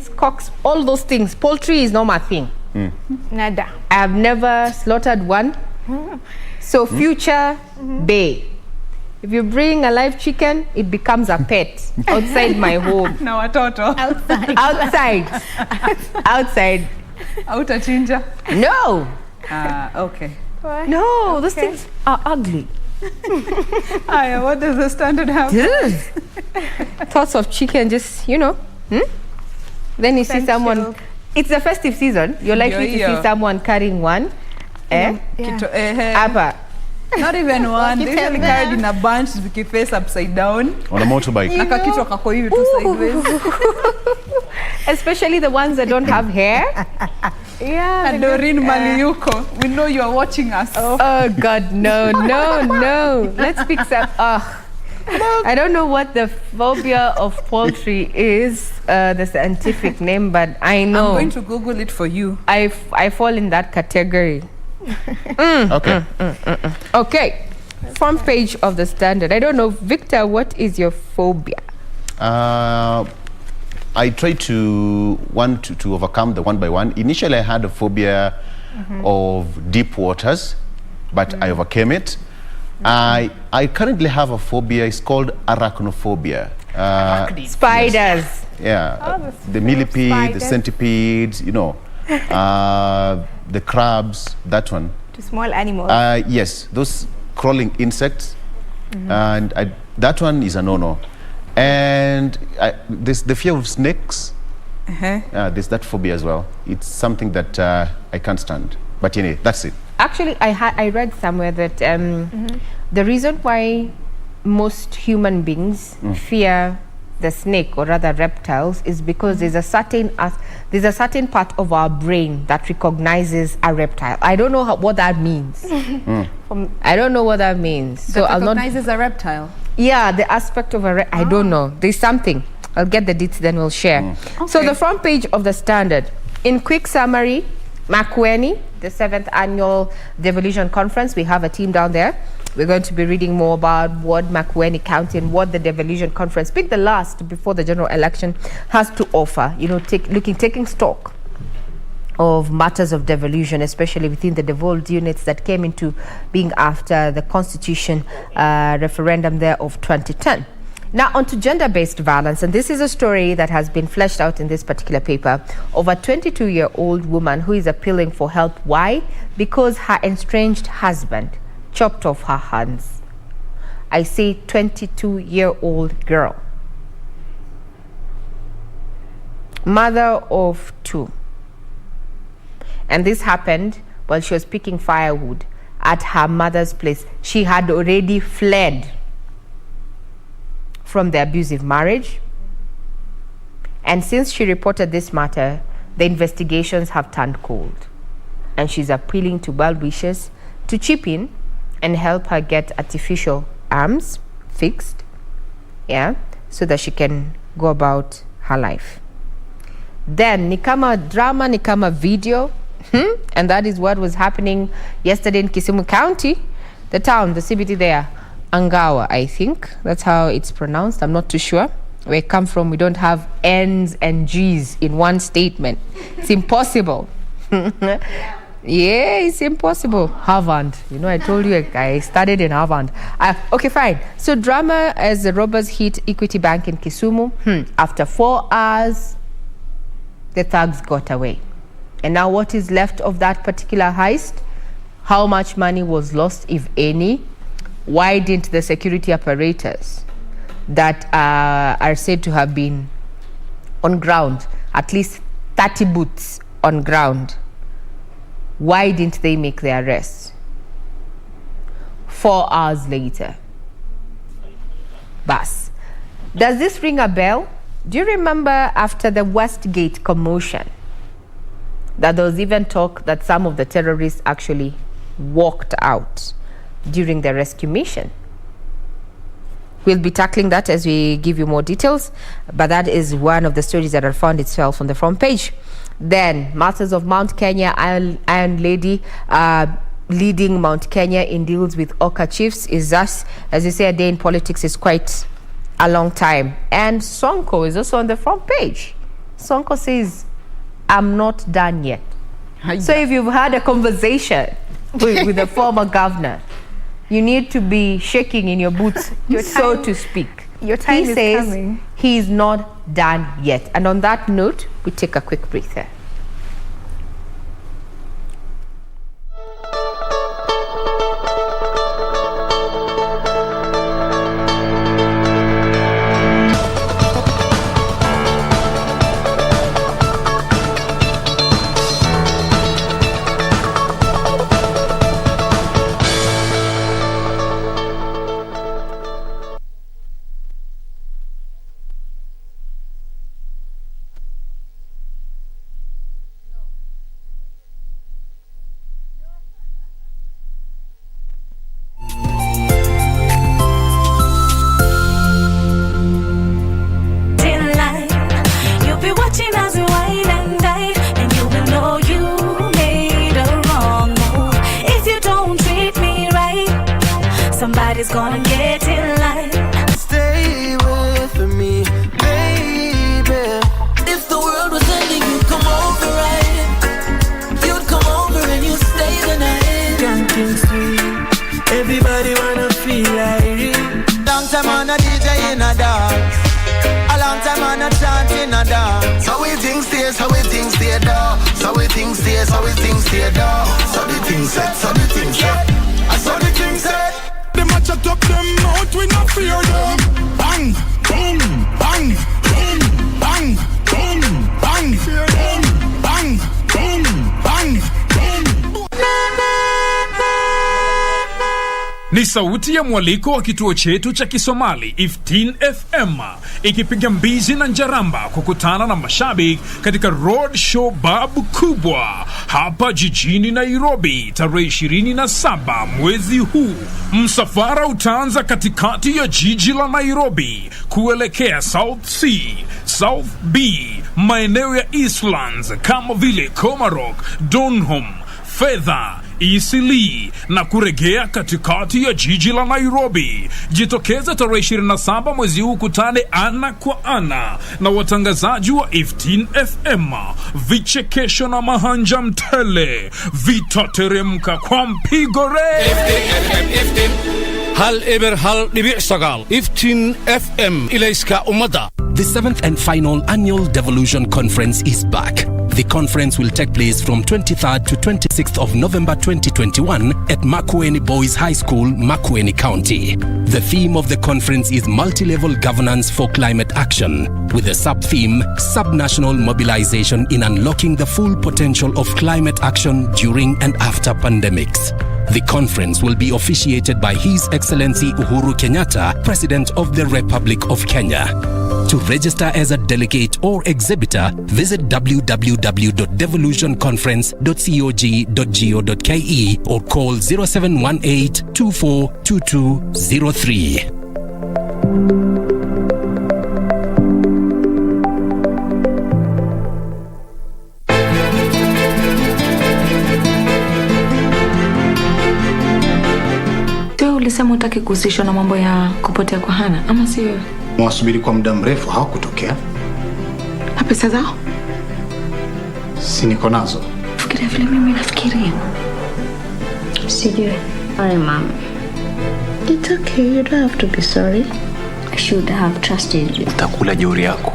chickens, cocks, all those things. Poultry is not my thing. Nada. I've never slaughtered one. So future bae, if you bring a live chicken, it becomes a pet outside my home. Na watoto. Outside. Hautachinja? No. Okay. No, those things are ugly. Aya, what does the Standard have? Thoughts of chicken, just, you know. Then you see someone. It's the festive season. You're likely to see someone carrying one. Hapa. Not even one. They usually carried in a bunch, face upside down. On a motorbike. Na kakichwa kako hivi tu sideways. Especially the ones that don't have hair. Yeah. And Doreen Maliyuko, we know you are watching us. Oh God, no. Let's pick some. I don't know what the phobia of poultry is, the scientific name, but I know. I'm going to Google it for you. I fall in that category. Okay. Okay. Front page of the Standard. I don't know, Victor, what is your phobia? I try to overcome the one by one. Initially, I had a phobia of deep waters, but I overcame it. I currently have a phobia. It's called arachnophobia. Spiders. Yes. Yeah, the millipede, the centipedes, you know, the crabs, that one. To small animals. Yes, those crawling insects, and that one is a no-no. And there's the fear of snakes. There's that phobia as well. It's something that I can't stand. But anyway, that's it. Actually, I read somewhere that the reason why most human beings fear the snake, or rather reptiles, is because there's a certain part of our brain that recognizes a reptile. I don't know what that means. I don't know what that means. So That recognizes a reptile. Yeah, the aspect of I don't know. There's something. I'll get the details, then we'll share. Okay. So the front page of the Standard. In quick summary, Makueni, the 7th annual Devolution Conference. We have a team down there. We're going to be reading more about what Makueni County and what the Devolution Conference, pick the last before the general election, has to offer. You know, taking stock of matters of devolution, especially within the devolved units that came into being after the Constitution referendum there of 2010. Now on to gender-based violence, and this is a story that has been fleshed out in this particular paper of a 22-year-old woman who is appealing for help. Why? Because her estranged husband chopped off her hands. I say 22-year-old girl, mother of 2. And this happened while she was picking firewood at her mother's place. She had already fled from the abusive marriage. And since she reported this matter, the investigations have turned cold. And she's appealing to well-wishers to chip in and help her get artificial arms fixed, so that she can go about her life. Then, nikama drama, nikama video, and that is what was happening yesterday in Kisumu County, the town, the CBD there, Angawa, I think. That's how it's pronounced. I'm not too sure. Where I come from, we don't have N's and G's in one statement. It's impossible. Yeah, it's impossible. Harvard. You know, I told you I studied in Harvard. Okay, fine. So drama as the robbers hit Equity Bank in Kisumu. After 4 hours, the thugs got away. And now what is left of that particular heist? How much money was lost, if any? Why didn't the security apparatus that are said to have been on ground, at least 30 boots on ground, why didn't they make the arrest? 4 hours later. Bas. Does this ring a bell? Do you remember after the Westgate commotion that there was even talk that some of the terrorists actually walked out during the rescue mission? We'll be tackling that as we give you more details, but that is one of the stories that have found itself on the front page. Then, Masters of Mount Kenya, Iron Lady, leading Mount Kenya in deals with Oka chiefs is thus, as you say, a day in politics is quite a long time. And Sonko is also on the front page. Sonko says, I'm not done yet. So if you've had a conversation with the former governor, you need to be shaking in your boots, so to speak. Your time He is says coming. he's not done yet. And on that note, we take a quick breather. Somebody's gonna get in line. Stay with me, baby. If the world was ending, you'd come over, right? You'd come over and you'd stay the night. Can't sweet. Everybody wanna feel like it. Long time on a DJ in a dance. A long time on a chant in a dance. So we think stay, so we think stay down. So we think stay, so we think stay down. So the thing set, so the thing set. I saw the king said. The match up them out, we not fear them. Bang, boom, bang, boom, bang, boom, bang, boom, bang, boom, bang, boom. Ni sauti ya mwaliko wa kituo chetu cha Kisomali 15 FM ikipiga mbizi na njaramba kukutana na mashabiki katika road show babu kubwa hapa jijini Nairobi tarehe 27 mwezi huu. Msafara utaanza katikati ya jiji la Nairobi kuelekea South C, South B, maeneo ya Eastlands kama vile Komarok, Donholm, Fedha, Isili na kuregea katikati ya jiji la Nairobi. Jitokeza tarehe 27 mwezi huu, kutane ana kwa ana na watangazaji wa 15 FM. Vichekesho na mahanja mtele vitateremka kwa mpigo re. 15 hal eber hal dibi sagal 15 FM ilayska umada. The 7th and final annual Devolution Conference is back. The conference will take place from 23rd to 26th of November 2021 at Makueni Boys High School, Makueni County. The theme of the conference is multi-level governance for climate action, with the sub-theme Sub-National Mobilization in Unlocking the Full Potential of Climate Action During and After Pandemics. The conference will be officiated by His Excellency Uhuru Kenyatta, President of the Republic of Kenya. To register as a delegate or exhibitor, visit www.devolutionconference.cog.go.ke or call 0718 242203. Ulisema utaki kuhusishwa na mambo ya kupotea kwa Hana, ama sio? Mwasubiri kwa muda mrefu, hawakutokea. Na pesa zao? Si niko nazo. Fikiria vile mimi nafikiria. Sijui. Sorry, Mom. It's okay, you don't have to be sorry. I should have trusted you. Utakula jeuri yako.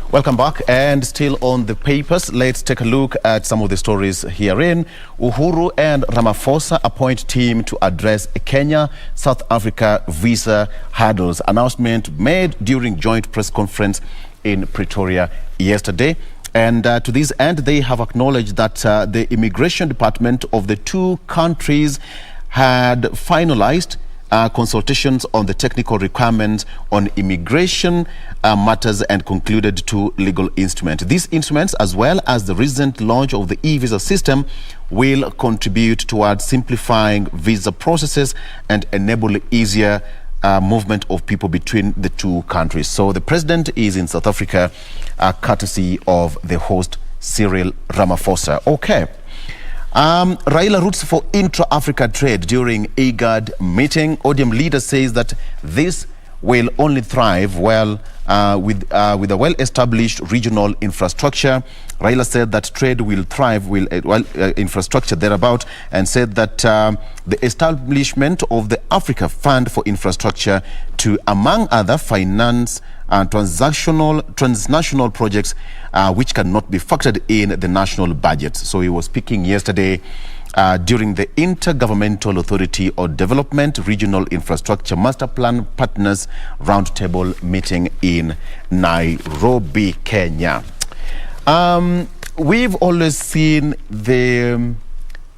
Welcome back, and still on the papers, let's take a look at some of the stories herein. Uhuru and Ramaphosa appoint team to address Kenya-South Africa visa hurdles. Announcement made during joint press conference in Pretoria yesterday. And to this end, they have acknowledged that the immigration department of the two countries had finalized consultations on the technical requirements on immigration matters and concluded two legal instruments. These instruments, as well as the recent launch of the e-visa system, will contribute towards simplifying visa processes and enable easier movement of people between the two countries. So the president is in South Africa, courtesy of the host Cyril Ramaphosa. Okay. Raila roots for intra-Africa trade during IGAD meeting. ODM leader says that this will only thrive well with a well-established regional infrastructure. Raila said that trade will thrive with infrastructure thereabout, and said that the establishment of the Africa Fund for Infrastructure to, among other, finance transnational projects which cannot be factored in the national budget. So he was speaking yesterday during the Intergovernmental Authority on Development Regional Infrastructure Master Plan Partners Roundtable meeting in Nairobi, Kenya. We've always seen the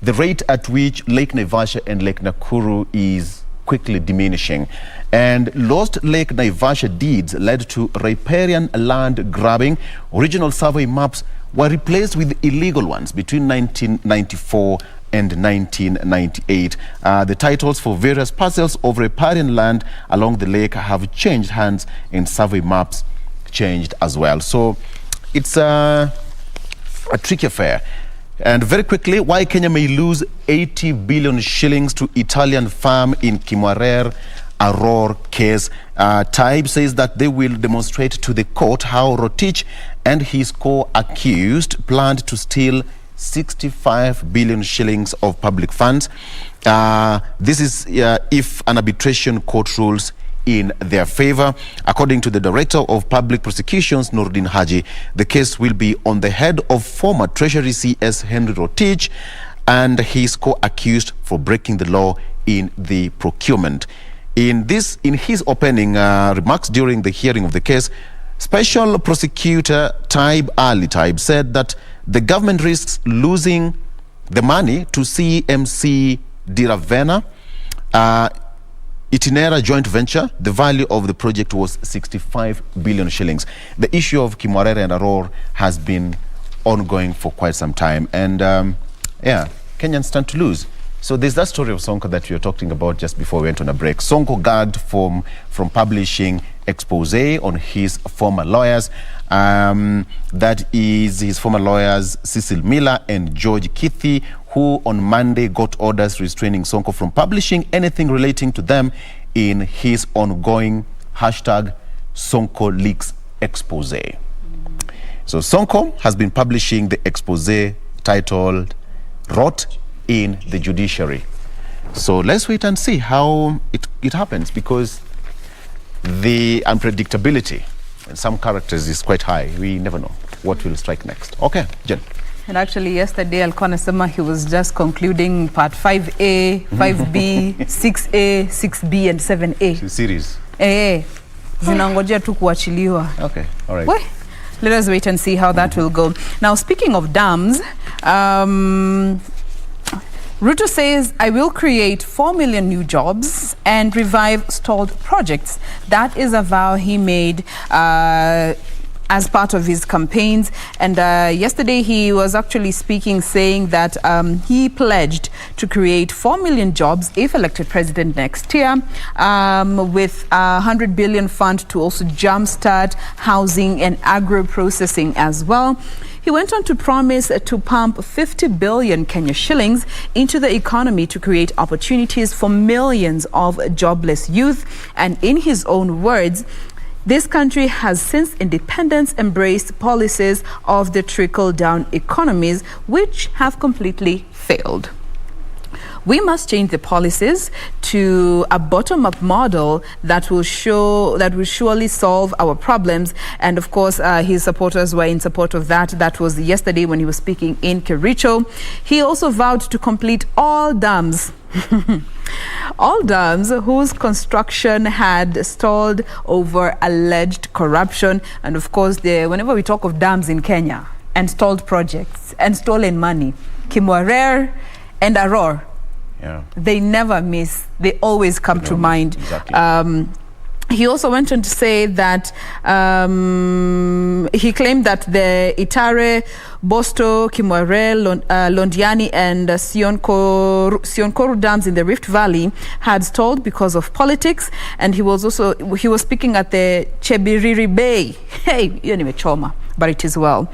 rate at which Lake Naivasha and Lake Nakuru is quickly diminishing, and lost Lake Naivasha deeds led to riparian land grabbing. Original survey maps were replaced with illegal ones between 1994 and 1998. The titles for various parcels of riparian land along the lake have changed hands, and survey maps changed as well. So it's a tricky affair. And very quickly, why Kenya may lose 80 billion shillings to Italian firm in Kimwarer Aror case. Taib says that they will demonstrate to the court how Rotich and his co-accused planned to steal 65 billion shillings of public funds. This is if an arbitration court rules in their favor. According to the Director of Public Prosecutions, Nordin Haji, the case will be on the head of former Treasury CS Henry Rotich and his co-accused for breaking the law in the procurement. In his opening remarks during the hearing of the case, Special Prosecutor Taib Ali Taib said that the government risks losing the money to CMC Diravena Itinera joint venture. The value of the project was 65 billion shillings. The issue of Kimwarere and Aror has been ongoing for quite some time, and Kenyans stand to lose. So there's that story of Sonko that we were talking about just before we went on a break. Sonko gagged from publishing expose on his former lawyers. That is his former lawyers Cecil Miller and George Kithi, who on Monday got orders restraining Sonko from publishing anything relating to them in his ongoing #Sonko Leaks expose. So Sonko has been publishing the expose titled Rot in the Judiciary. So let's wait and see how it happens, because the unpredictability in some characters is quite high. We never know what will strike next. Okay, Jen. And actually yesterday alikuwa anasema he was just concluding part 5A, 5B, 6A, 6B and 7A. Series. Zinangojea tu kuachiliwa. Okay, all right. Well, let us wait and see how that will go. Now, speaking of dams, Ruto says, I will create 4 million new jobs and revive stalled projects. That is a vow he made as part of his campaigns. And yesterday he was actually speaking, saying that he pledged to create 4 million jobs if elected president next year, with a 100 billion fund to also jumpstart housing and agro-processing as well. He went on to promise to pump 50 billion Kenya shillings into the economy to create opportunities for millions of jobless youth. And in his own words, this country has since independence embraced policies of the trickle-down economies, which have completely failed. We must change the policies to a bottom-up model that will surely solve our problems. And of course, his supporters were in support of that. That was yesterday when he was speaking in Kericho. He also vowed to complete all dams. All dams whose construction had stalled over alleged corruption. And of course, whenever we talk of dams in Kenya, and stalled projects and stolen money. Kimwarer and Aror. Yeah. They never miss. They always come to mind. Exactly. He also went on to say that he claimed that the Itare, Bosto, Kimware, Londiani and Sionkoru dams in the Rift Valley had stalled because of politics, and he was speaking at the Chebiriri Bay. Hey, anyway, Choma. But it is well.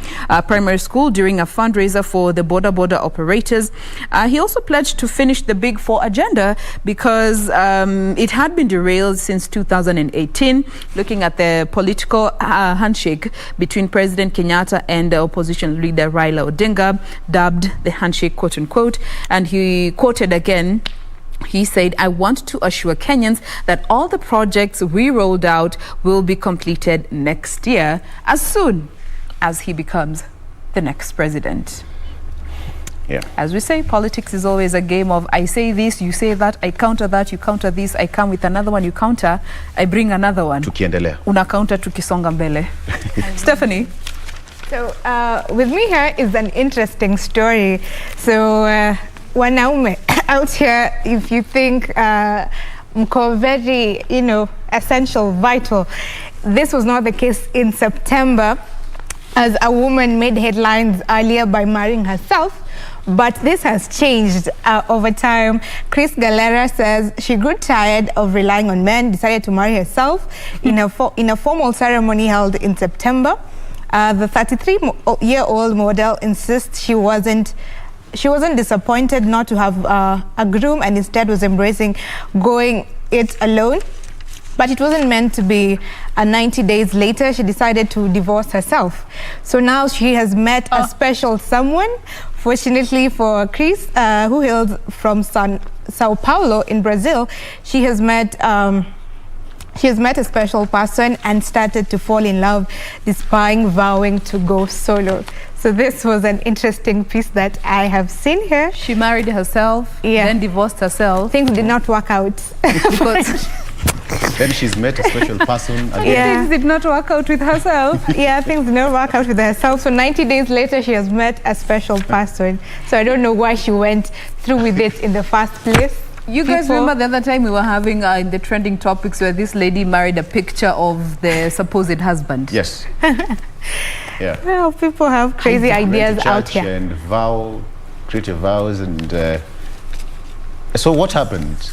Primary school during a fundraiser for the border operators. He also pledged to finish the Big Four agenda because it had been derailed since 2018, looking at the political handshake between President Kenyatta and the opposition leader Raila Odinga, dubbed the handshake quote unquote. And he quoted again. He said, "I want to assure Kenyans that all the projects we rolled out will be completed next year as soon as he becomes the next president." Yeah. As we say, politics is always a game of I say this, you say that, I counter that, you counter this, I come with another one, you counter, I bring another one. Tukiendelea. Una counter tukisonga mbele. Stephanie? So with me here is an interesting story. So wanaume out here, if you think mko very, essential, vital, this was not the case in September, as a woman made headlines earlier by marrying herself. But this has changed over time. Chris Galera says she grew tired of relying on men, decided to marry herself in a formal ceremony held in September. The 33-year-old model insists she wasn't disappointed not to have a groom, and instead was embracing going it alone. But it wasn't meant to be. 90 days later, she decided to divorce herself. So now she has met a special someone. Fortunately for Chris, who hails from Sao Paulo in Brazil, she has met a special person and started to fall in love despite vowing to go solo. So this was an interesting piece that I have seen here. She married herself, then divorced herself. Things did not work out. Then she's met a special person again. Yeah. Things did not work out with herself. Yeah, things did not work out with herself. So 90 days later, she has met a special person. So I don't know why she went through with it in the first place. You guys remember the other time we were having in the trending topics where this lady married a picture of the supposed husband? Yes. Yeah. Well, people have crazy ideas out here. And creative vows, and so what happened?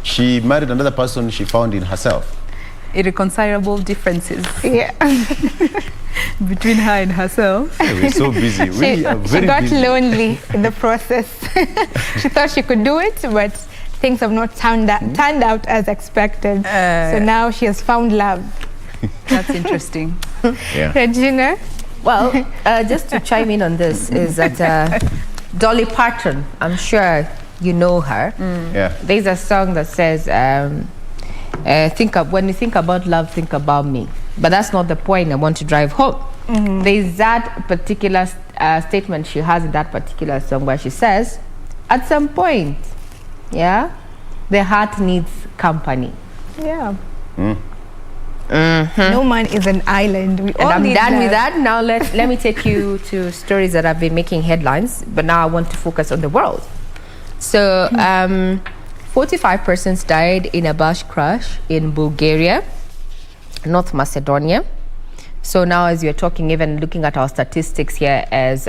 She married another person she found in herself. Irreconcilable differences. Yeah. Between her and herself. We're so busy. We are very she got busy. lonely in the process. She thought she could do it, but things have not turned out as expected. So now she has found love. That's interesting. Yeah. Regina? Well, just to chime in on this is that Dolly Parton, I'm sure you know her. Yeah. There's a song that says, when you think about love, think about me. But that's not the point I want to drive home. There's that particular statement she has in that particular song where she says, at some point, the heart needs company. Yeah. No man is an island. We all I'm need done love. with that. Now let me take you to stories that have been making headlines, but now I want to focus on the world. So 45 persons died in a bus crash in Bulgaria, North Macedonia. So now as you're talking, even looking at our statistics here as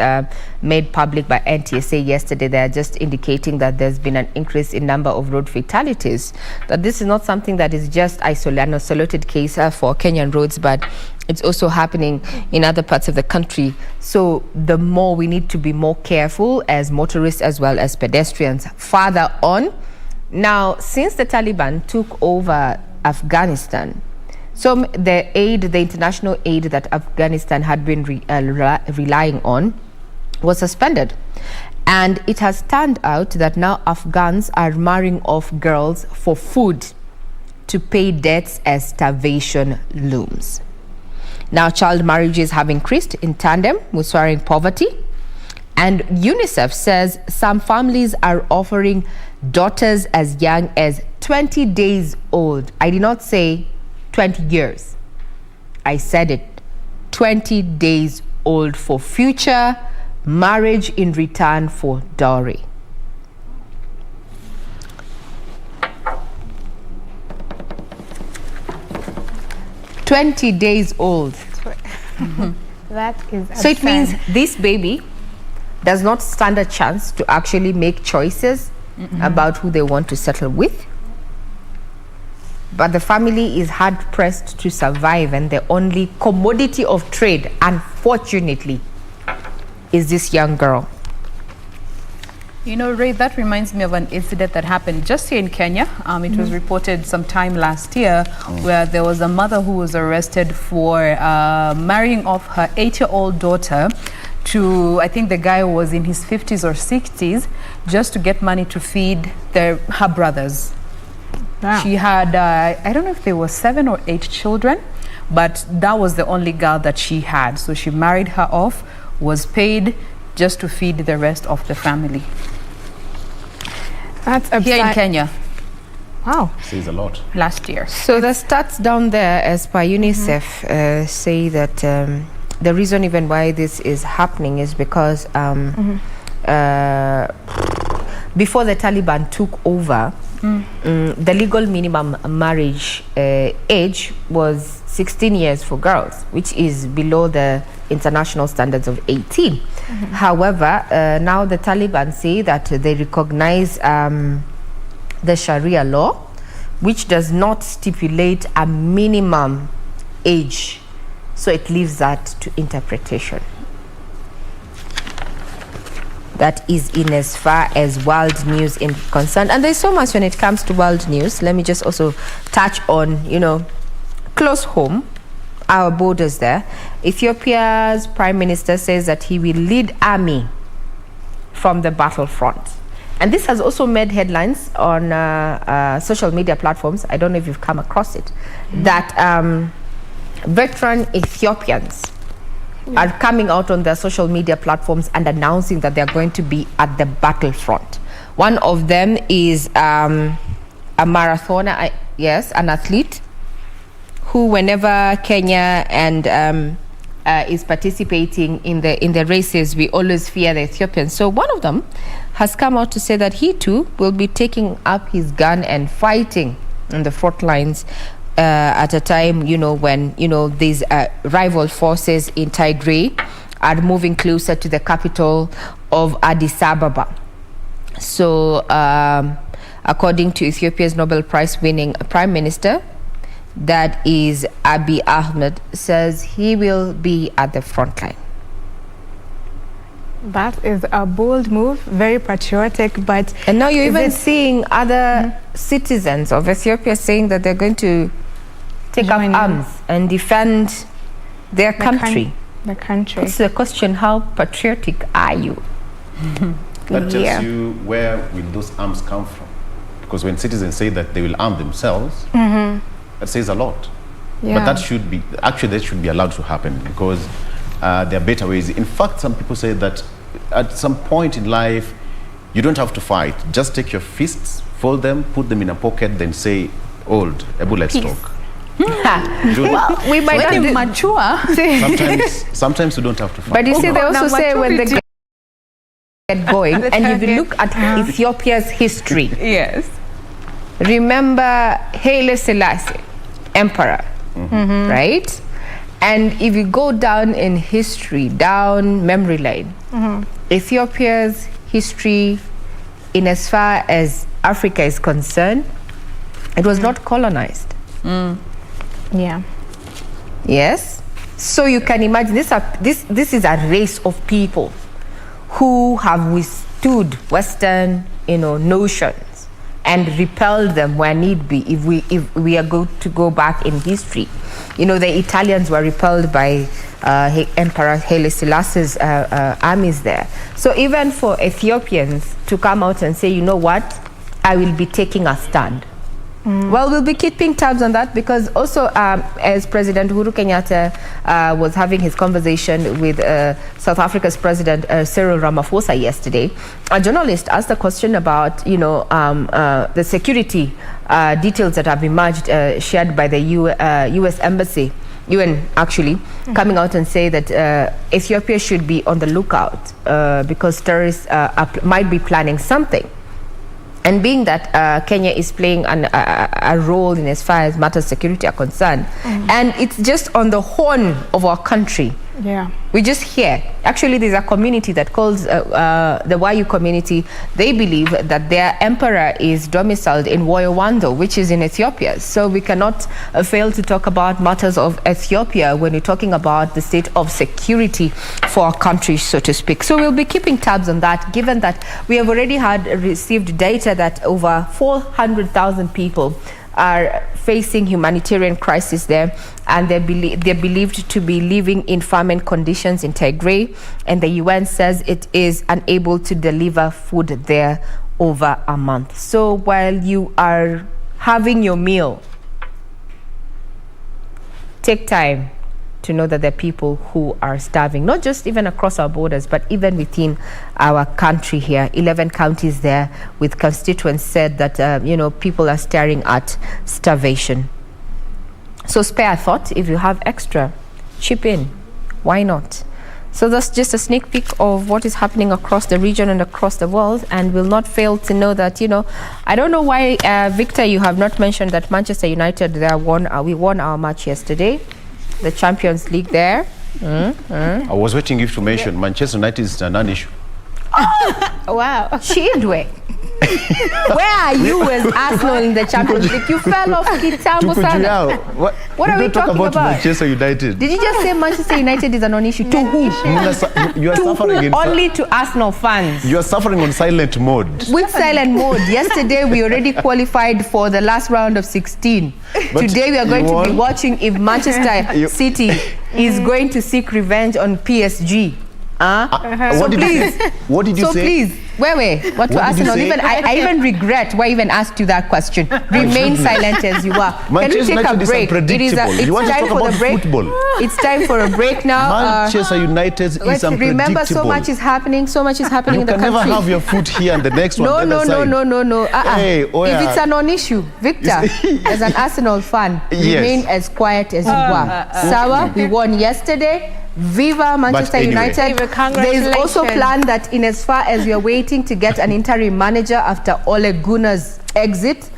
made public by NTSA yesterday, they're just indicating that there's been an increase in number of road fatalities. That this is not something that is just an isolated case for Kenyan roads, but it's also happening in other parts of the country. So the more we need to be more careful as motorists as well as pedestrians. Further on, now since the Taliban took over Afghanistan, so the international aid that Afghanistan had been relying on was suspended. And it has turned out that now Afghans are marrying off girls for food to pay debts as starvation looms. Now child marriages have increased in tandem with soaring poverty. And UNICEF says some families are offering daughters as young as 20 days old. I did not say 20 years. I said it. 20 days old for future marriage in return for dowry. "20 days old." That is So it means absurd. this baby does not stand a chance to actually make choices about who they want to settle with. But the family is hard pressed to survive, and the only commodity of trade, unfortunately, is this young girl. You know, Ray, that reminds me of an incident that happened just here in Kenya. It was reported sometime last year where there was a mother who was arrested for marrying off her 8-year-old daughter to, I think the guy was in his 50s or 60s, just to get money to feed her brothers. Wow. She had, I don't know if there were 7 or 8 children, but that was the only girl that she had. So she married her off, was paid just to feed the rest of the family. That's absurd. Here in Kenya. Wow. Says a lot. Last year. So the stats down there, as per UNICEF, say that the reason even why this is happening is because before the Taliban took over, the legal minimum marriage age was 16 years for girls, which is below the international standards of 18. However, now the Taliban say that they recognize the Sharia law, which does not stipulate a minimum age. So it leaves that to interpretation. That is in as far as world news is concerned. And there's so much when it comes to world news. Let me just also touch on, close home, our borders there. Ethiopia's prime minister says that he will lead army from the battlefront. And this has also made headlines on social media platforms. I don't know if you've come across it. That veteran Ethiopians are coming out on their social media platforms and announcing that they're going to be at the battlefront. One of them is a marathoner, yes, an athlete, who whenever Kenya and is participating in the races, we always fear the Ethiopians. So one of them has come out to say that he too will be taking up his gun and fighting on the front lines at a time, when, these rival forces in Tigray are moving closer to the capital of Addis Ababa. So according to Ethiopia's Nobel Prize winning Prime Minister, that is Abiy Ahmed, says he will be at the front line. That is a bold move, very patriotic, but... And now you're even seeing other citizens of Ethiopia saying that they're going to take up arms and defend their country. The country. It's the question, how patriotic are you? That tells you where will those arms come from. Because when citizens say that they will arm themselves, that says a lot. Yeah. But that should be allowed to happen, because there are better ways. In fact, some people say that at some point in life, you don't have to fight. Just take your fists, fold them, put them in a pocket, then say, old, Ebu, let's talk. Well, we might not When you mature. Sometimes you don't have to fight. But you see, they also say when they get going, and if you look at Ethiopia's history, Yes. remember Haile Selassie, emperor, right? And if you go down in history, down memory lane, Ethiopia's history, in as far as Africa is concerned, it was not colonized. Yeah. Yes. So you can imagine this is a race of people who have withstood Western, notions and repelled them where need be. If we are going to go back in history, the Italians were repelled by Emperor Haile Selassie's armies there. So even for Ethiopians to come out and say, you know what, I will be taking a stand. Well, we'll be keeping tabs on that, because also as President Uhuru Kenyatta was having his conversation with South Africa's President Cyril Ramaphosa yesterday, a journalist asked a question about, the security details that have emerged, shared by the U.S. Embassy UN actually, coming out and say that Ethiopia should be on the lookout because terrorists might be planning something. And being that Kenya is playing a role in as far as matters security are concerned, and it's just on the horn of our country. Yeah. We just hear. Actually, there's a community that calls the Wayu community. They believe that their emperor is domiciled in Woyowando, which is in Ethiopia. So we cannot fail to talk about matters of Ethiopia when we're talking about the state of security for our country, so to speak. So we'll be keeping tabs on that, given that we have already received data that over 400,000 people are facing humanitarian crisis there, and they're believed to be living in famine conditions in Tigray, and the UN says it is unable to deliver food there over a month. So while you are having your meal, take time to know that there are people who are starving, not just even across our borders, but even within our country here. 11 counties there with constituents said that, people are staring at starvation. So spare a thought. If you have extra, chip in. Why not? So that's just a sneak peek of what is happening across the region and across the world, and we'll not fail to know that, I don't know why, Victor, you have not mentioned that Manchester United, we won our match yesterday. The Champions League there. I was waiting you to mention Manchester United is a non-issue. Wow. Chidwe. Where are you as Arsenal in the Champions League? You fell off kitambo sana. What are we talking about? Manchester United. Did you just say Manchester United is a non-issue? To who? You are suffering only to Arsenal fans. You are suffering on silent mode. With silent mode. Yesterday we already qualified for the last round of 16. But today we are going to be watching if Manchester City is going to seek revenge on PSG. What did you say? What did you say? So please, what to Arsenal? I even regret why I even asked you that question. Remain silent as you are. Can we take a break? It's time for the break. Football. It's time for a break now. Manchester United is unpredictable. Remember, so much is happening in the country. You can never have your foot here and the next one. No. Hey, if it's a non-issue, Victor, as an Arsenal fan, remain as quiet as you are. Sawa, we won yesterday. Viva Manchester United. There is also plan that in as far as we are waiting to get an interim manager after Ole Gunnar's exit,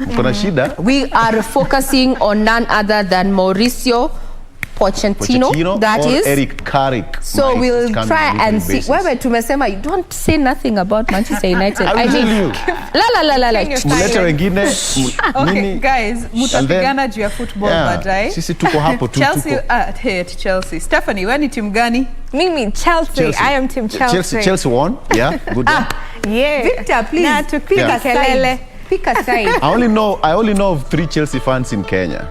we are focusing on none other than Mauricio Pochettino, that is Eric Carrick. So we'll try and see. Wewe tumesema you don't say nothing about Manchester United. I mean, Okay, guys, mutapigana juu ya football baadaye. Sisi tuko hapo tu. Chelsea hate Chelsea. Stephanie, wewe ni timu gani? Mimi Chelsea. I am team Chelsea. Chelsea won. Yeah, good one. Yeah. Victor, please pick a side. Pick a side. I only know of 3 Chelsea fans in Kenya.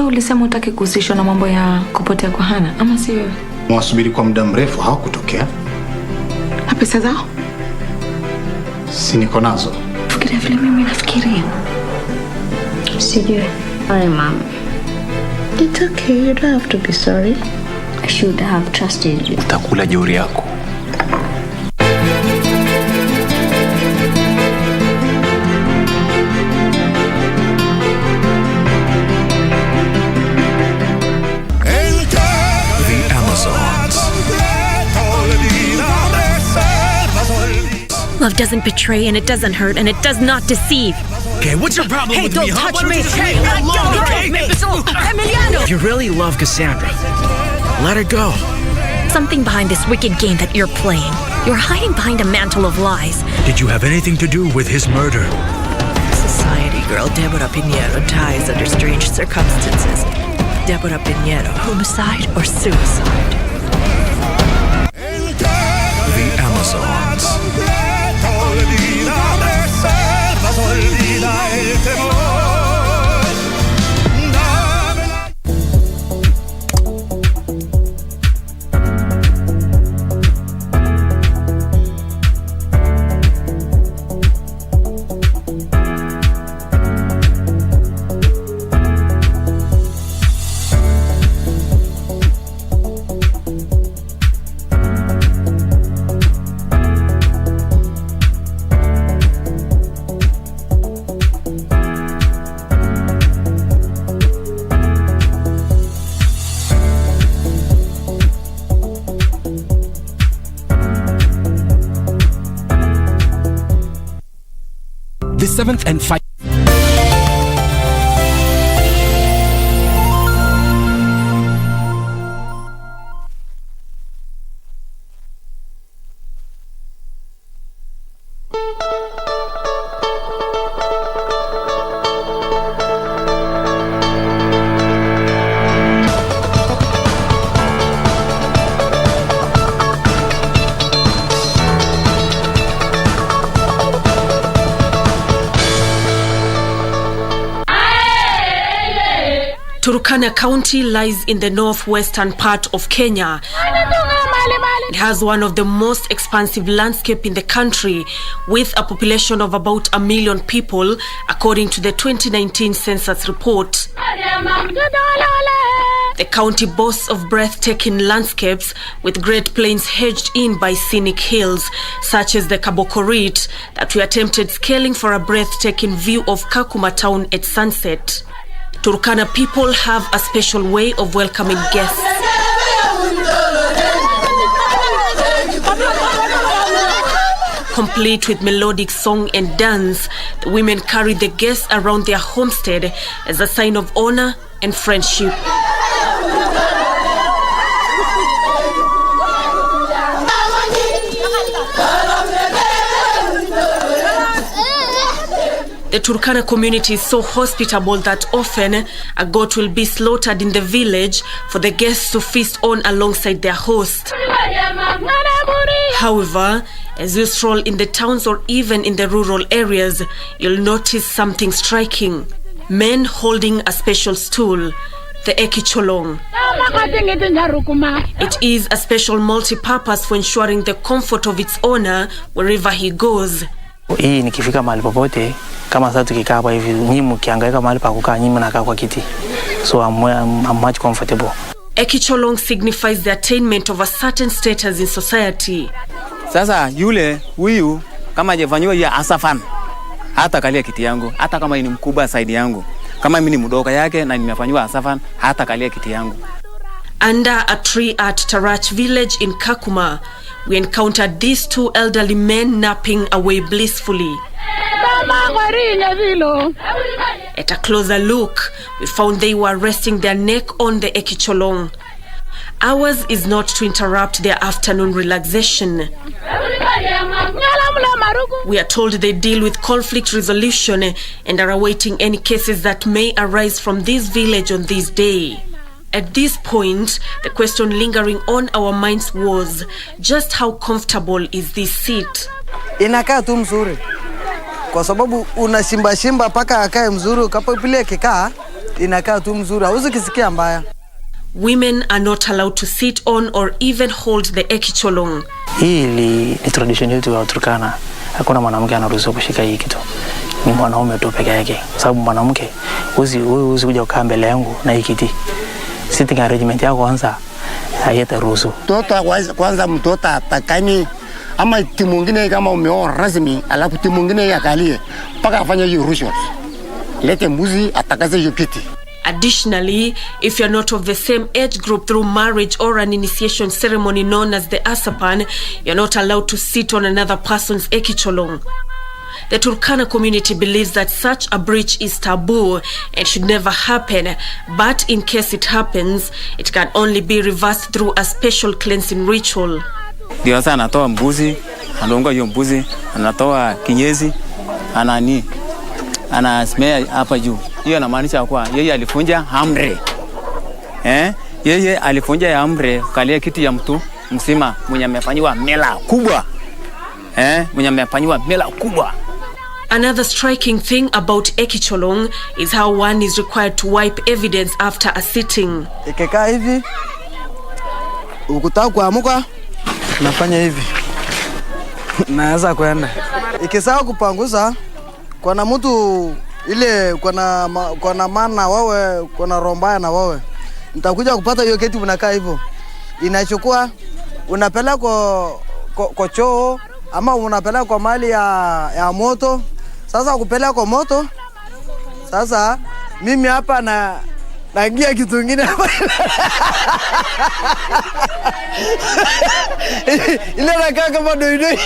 Ulisema utaki kuhusishwa na mambo ya kupotea kwa Hana, ama si wewe? Mwasubiri kwa muda mrefu hawakutokea. Na pesa zao? Si niko nazo. Fikiria vile mimi nafikiria. Sijui. Sorry, Mom. It's okay, you don't have to be sorry. I should have trusted you. Utakula jeuri yako. Love doesn't betray, and it doesn't hurt, and it does not deceive. Okay, what's your problem with me? Hey, don't touch me! Hey, let go of me! Emiliano! If you really love Cassandra, let her go. Something behind this wicked game that you're playing. You're hiding behind a mantle of lies. Did you have anything to do with his murder? Society girl Deborah Pinheiro dies under strange circumstances. Deborah Pinheiro, homicide or suicide? The Amazons. The seventh and final. Turkana County lies in the northwestern part of Kenya. It has one of the most expansive landscapes in the country, with a population of about 1 million people, according to the 2019 census report. The county boasts of breathtaking landscapes, with Great Plains hedged in by scenic hills, such as the Kabokorit, that we attempted scaling for a breathtaking view of Kakuma town at sunset. Turkana people have a special way of welcoming guests. Complete with melodic song and dance, the women carry the guests around their homestead as a sign of honor and friendship. The Turkana community is so hospitable that often a goat will be slaughtered in the village for the guests to feast on alongside their host. However, as you stroll in the towns or even in the rural areas, you'll notice something striking. Men holding a special stool, the ekicholong. It is a special multi-purpose for ensuring the comfort of its owner wherever he goes. Hii nikifika mahali popote kama sasa tukikaa hapa hivi nyinyi mkiangaika mahali pa kukaa nyinyi mnakaa kwa kiti, so I'm much comfortable. Ekicholong signifies the attainment of a certain status in society. Sasa yule huyu kama hajafanywa ya asafan hata kalia kiti yangu, hata kama ni mkubwa zaidi yangu, kama mimi ni mdogo yake na nimefanywa asafan hata kalia kiti yangu. Under a tree at Tarach village in Kakuma, we encountered these two elderly men napping away blissfully. At a closer look, we found they were resting their neck on the ekicholong. Ours is not to interrupt their afternoon relaxation. We are told they deal with conflict resolution and are awaiting any cases that may arise from this village on this day. At this point, the question lingering on our minds was, just how comfortable is this seat? Inakaa tu mzuri. Kwa sababu unashimba paka akae mzuri, ukapopile kikaa inakaa tu mzuri. Hauwezi kisikia mbaya. Women are not allowed to sit on or even hold the ekicholong. Hii ni tradition yetu ya Turkana. Hakuna mwanamke anaruhusiwa kushika hii kitu. Ni mwanaume tu peke yake. Sababu mwanamke huwezi kuja kukaa mbele yangu na hii kiti. Sitting arrangement yako kwanza haitaruhusu. Mtoto kwanza mtoto atakani ama timu nyingine kama umeoa rasmi alafu timu nyingine yakalie mpaka afanye hiyo rituals. Lete mbuzi atakaze hiyo kiti. Additionally, if you're not of the same age group through marriage or an initiation ceremony known as the asapan, you're not allowed to sit on another person's ekicholong. The Turkana community believes that such a breach is taboo and should never happen, but in case it happens, it can only be reversed through a special cleansing ritual. Ndio sasa anatoa mbuzi, anaonga hiyo mbuzi, anatoa kinyesi, anasimea hapa juu. Hiyo inamaanisha kwa yeye alifunja amri. Yeye alifunja amri kalia kiti ya mtu msima mwenye amefanywa mela kubwa. Mwenye amefanywa mela kubwa. Another striking thing about Ekicholong is how one is required to wipe evidence after a sitting. Ikikaa hivi, ukitaka kuamuka, nafanya hivi. Naweza kwenda. Ikisahau kupanguza, kuna mtu ile kuna maana wewe, kuna rombaya na wewe. Nitakuja kupata hiyo keti unakaa hivyo. Inachukua unapeleka kwa choo ama unapeleka kwa mali ya moto. Sasa kupeleka kwa moto. Sasa mimi hapa naingia kitu kingine hapa. Ile nakaa kama doidoi.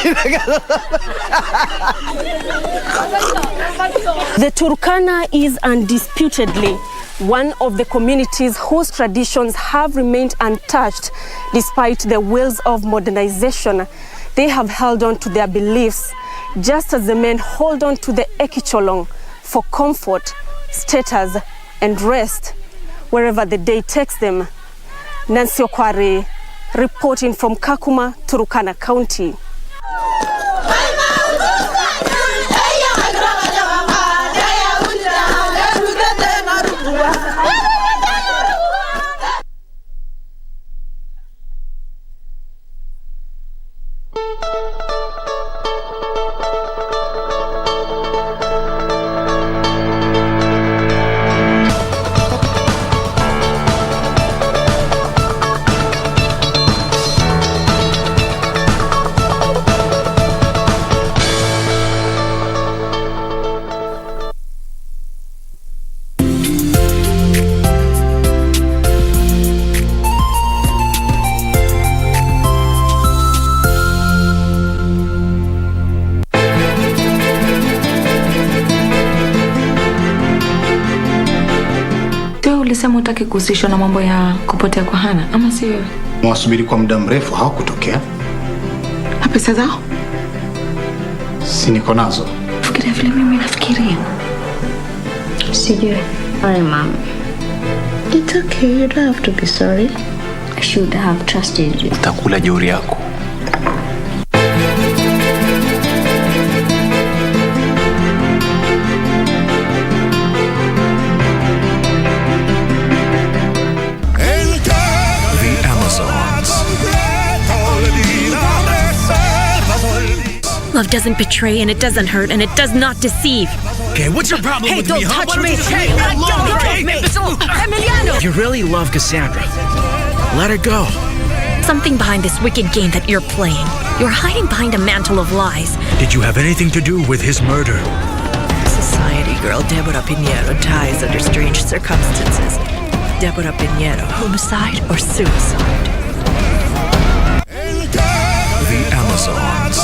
The Turkana is undisputedly one of the communities whose traditions have remained untouched despite the wheels of modernization. They have held on to their beliefs, just as the men hold on to the Ekicholong for comfort, status, and rest wherever the day takes them. Nancy Okware, reporting from Kakuma, Turkana County. Ulisema utaki kuhusishwa na mambo ya kupotea kwa Hana, ama si wewe? Mwasubiri kwa muda mrefu hawakutokea. Na pesa zao? Si niko nazo. Fikiria vile mimi nafikiria. Sijui. Sorry, Mom. It's okay, you don't have to be sorry. I should have trusted you. Utakula jeuri yako. Love doesn't betray, and it doesn't hurt, and it does not deceive. Okay, what's your problem Hey, with don't me, huh? touch Why don't me! you just Hey, leave me don't alone, get okay? off me! Emiliano! If you really love Cassandra, let her go. Something behind this wicked game that you're playing. You're hiding behind a mantle of lies. Did you have anything to do with his murder? Society girl Deborah Pinheiro dies under strange circumstances. Deborah Pinheiro, homicide or suicide? The Amazons.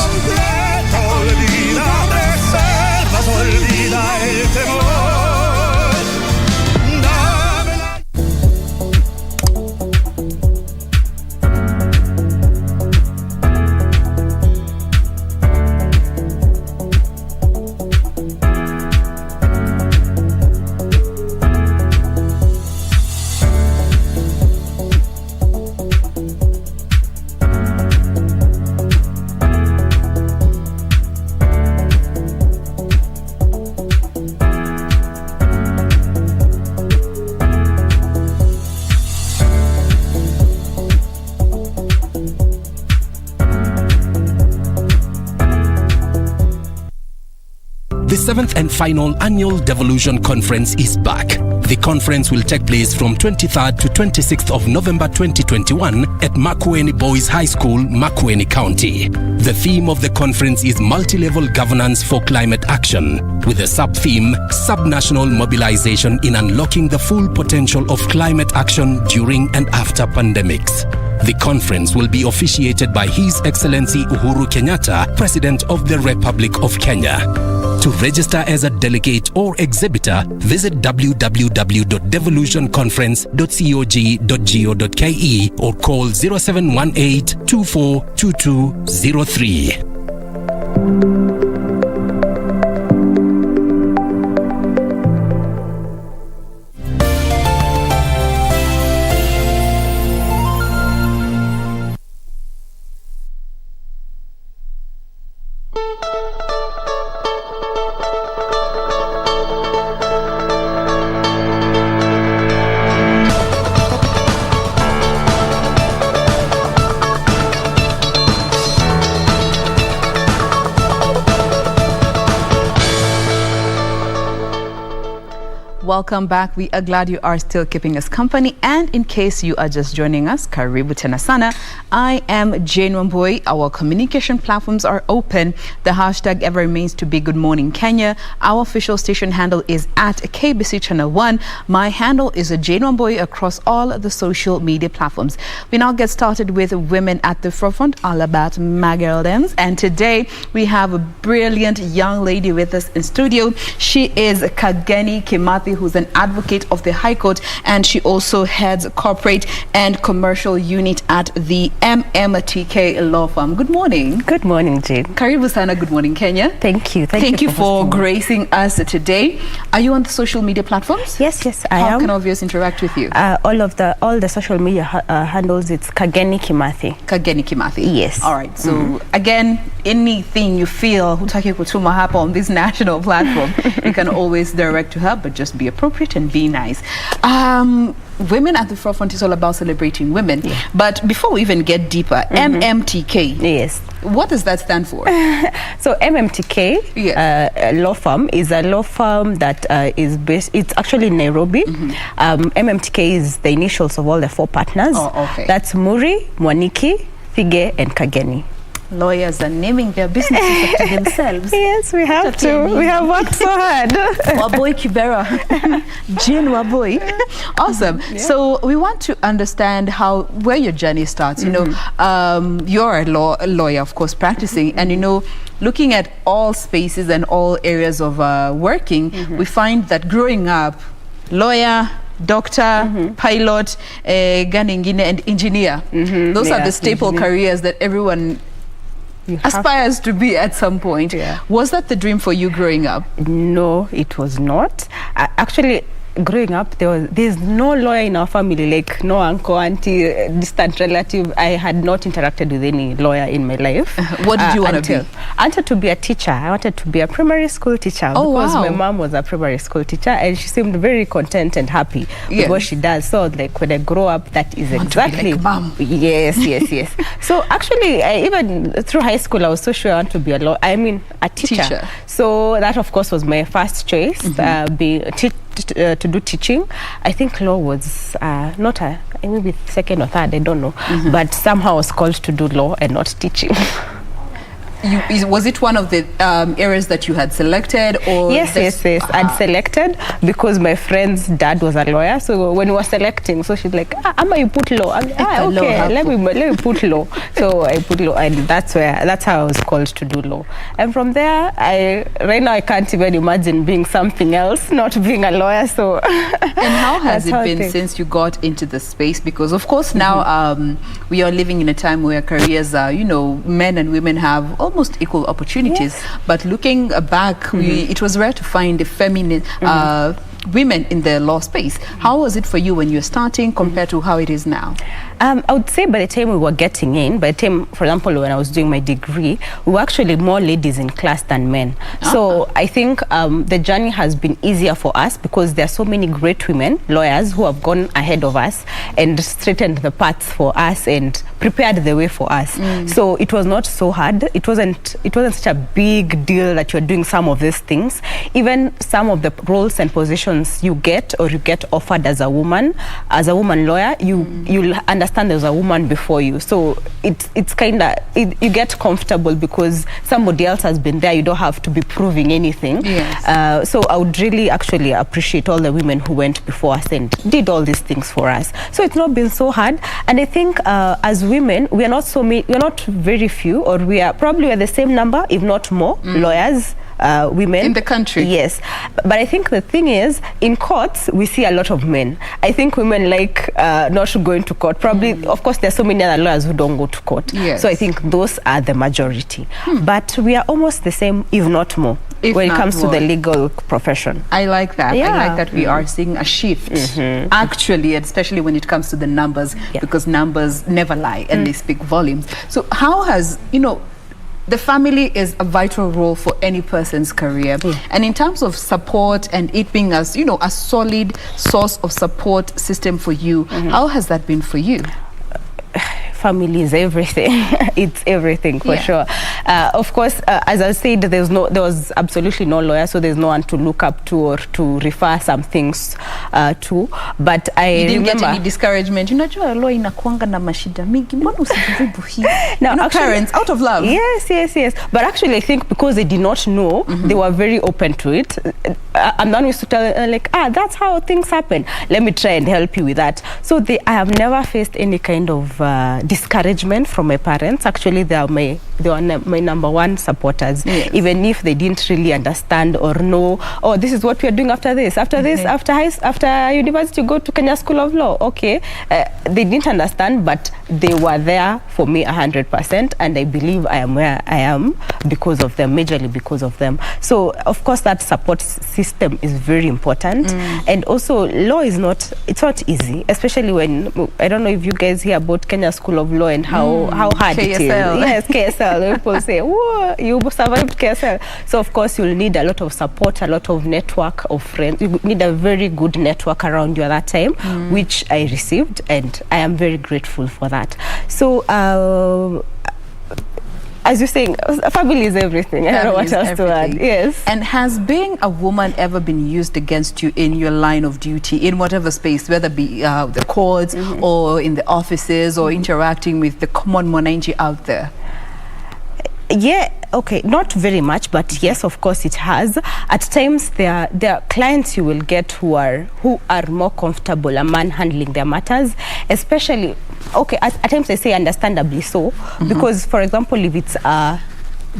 The 7th and final annual Devolution Conference is back. The conference will take place from 23rd to 26th of November 2021 at Makueni Boys High School, Makueni County. The theme of the conference is multi-level governance for climate action, with a sub-theme, Subnational Mobilization in Unlocking the Full Potential of Climate Action During and After Pandemics. The conference will be officiated by His Excellency Uhuru Kenyatta, President of the Republic of Kenya. To register as a delegate or exhibitor, visit www.devolutionconference.cog.go.ke or call 0718 242203. Welcome back. We are glad you are still keeping us company. And in case you are just joining us, karibu tena sana. I am Jane Wambui. Our communication platforms are open. The hashtag ever remains to be Good Morning Kenya. Our official station handle is at KBC Channel 1. My handle is Jane Wambui across all the social media platforms. We now get started with Women at the Forefront, all about Magdalens. And today we have a brilliant young lady with us in studio. She is Kageni Kimathi, who's an advocate of the High Court, and she also heads corporate and commercial unit at the MMTK law firm. Good morning. Good morning, Jane. Karibu sana. Good morning, Kenya. Thank you. Thank you for gracing us today. Are you on the social media platforms? Yes, I am. How can our viewers interact with you? All the social media handles, it's Kageni Kimathi. Kageni Kimathi. Yes. All right. So again, anything you feel hutaki kutuma hapa on this national platform, you can always direct to her, but just be appropriate and be nice. Women at the Forefront is all about celebrating women. Yeah. But before we even get deeper, MMTK. Yes. What does that stand for? So MMTK law firm is a law firm that is based, it's actually in Nairobi. MMTK is the initials of all the four partners. Oh, okay. That's Muri, Mwaniki, Fige, and Kageni. Lawyers are naming their businesses after themselves. Yes, we have to. We have worked so hard. Waboi Kibera. Jane Waboi. Awesome. Yeah. So we want to understand where your journey starts. You know, you're a lawyer, of course, practicing, and you know, looking at all spaces and all areas of working, we find that growing up, lawyer, doctor, pilot, gun engineer, and engineer. Those are the staple careers that everyone aspires to be at some point. Was that the dream for you growing up? No, it was not. Actually, growing up, there's no lawyer in our family, like no uncle, auntie, distant relative. I had not interacted with any lawyer in my life. What did you want to be? I wanted to be a teacher. I wanted to be a primary school teacher because my mom was a primary school teacher and she seemed very content and happy with what she does. So like when I grow up, that is exactly. Like mom. Yes. So actually, even through high school, I was so sure I want to be a teacher. So that of course was my first choice, to do teaching. I think law was maybe second or third, I don't know. But somehow I was called to do law and not teaching. Was it one of the areas that you had selected? Or yes. I'd selected because my friend's dad was a lawyer. So when we were selecting, so she's like, Amma, you put law. Okay, let me put law. So I put law, and that's how I was called to do law. And from there, right now I can't even imagine being something else, not being a lawyer. So and how has it been since you got into the space? Because of course now we are living in a time where careers are, men and women have almost equal opportunities, but looking back, it was rare to find feminine women in the law space. How was it for you when you were starting compared to how it is now? I would say by the time we were getting in, by the time, for example, when I was doing my degree, we were actually more ladies in class than men. So I think the journey has been easier for us because there are so many great women, lawyers, who have gone ahead of us and straightened the paths for us and prepared the way for us. So it was not so hard. It wasn't such a big deal that you're doing some of these things. Even some of the roles and positions you get offered as a woman lawyer, you'll understand there's a woman before you. So it's kind of, you get comfortable because somebody else has been there. You don't have to be proving anything. Yes. So I would really actually appreciate all the women who went before us and did all these things for us. So it's not been so hard. And I think as women, we're not very few, or we are the same number, if not more, lawyers women in the country. Yes, but I think the thing is, in courts we see a lot of men. I think women like not going to court. Probably, of course, there's so many other lawyers who don't go to court. Yes. So I think those are the majority. But we are almost the same, if not more, when it comes to the legal profession. I like that. Yeah. I like that we are seeing a shift, actually, especially when it comes to the numbers, because numbers never lie and they speak volumes. So how has, the family is a vital role for any person's career. And in terms of support and it being as, a solid source of support system for you, how has that been for you? Family is everything. It's everything for sure. Of course, as I said, there was absolutely no lawyer, so there's no one to look up to or to refer some things to. But I didn't remember, get any discouragement. Unajua law inakuanga na mashida mingi. Mbona usijaribu hii? No, actually, parents out of love. Yes. But actually, I think because they did not know, they were very open to it. I'm not used to tell that's how things happen. Let me try and help you with that. So I have never faced any kind of discouragement from my parents. Actually, they were my number one supporters. Yes. Even if they didn't really understand or know, this is what we are doing after this. After university, you go to Kenya School of Law. Okay, they didn't understand, but they were there for me 100%, and I believe I am where I am because of them, majorly because of them. So of course that support system is very important, and also law is not easy, especially when, I don't know if you guys hear about Kenya School of Law and how hard KSL. it is. Yes, KSL. People say, whoa, you survived KSL. So of course you'll need a lot of support, a lot of network of friends. You need a very good network around you at that time, which I received, and I am very grateful for that. So as you're saying, family is everything. I don't know what else to add. Yes. And has being a woman ever been used against you in your line of duty, in whatever space, whether it be the courts or in the offices or interacting with the common mwananchi out there? Yeah, okay, not very much, but yes, of course it has. At times there are clients you will get who are more comfortable a man handling their matters, especially, okay, at times I say understandably so, because for example, if it's a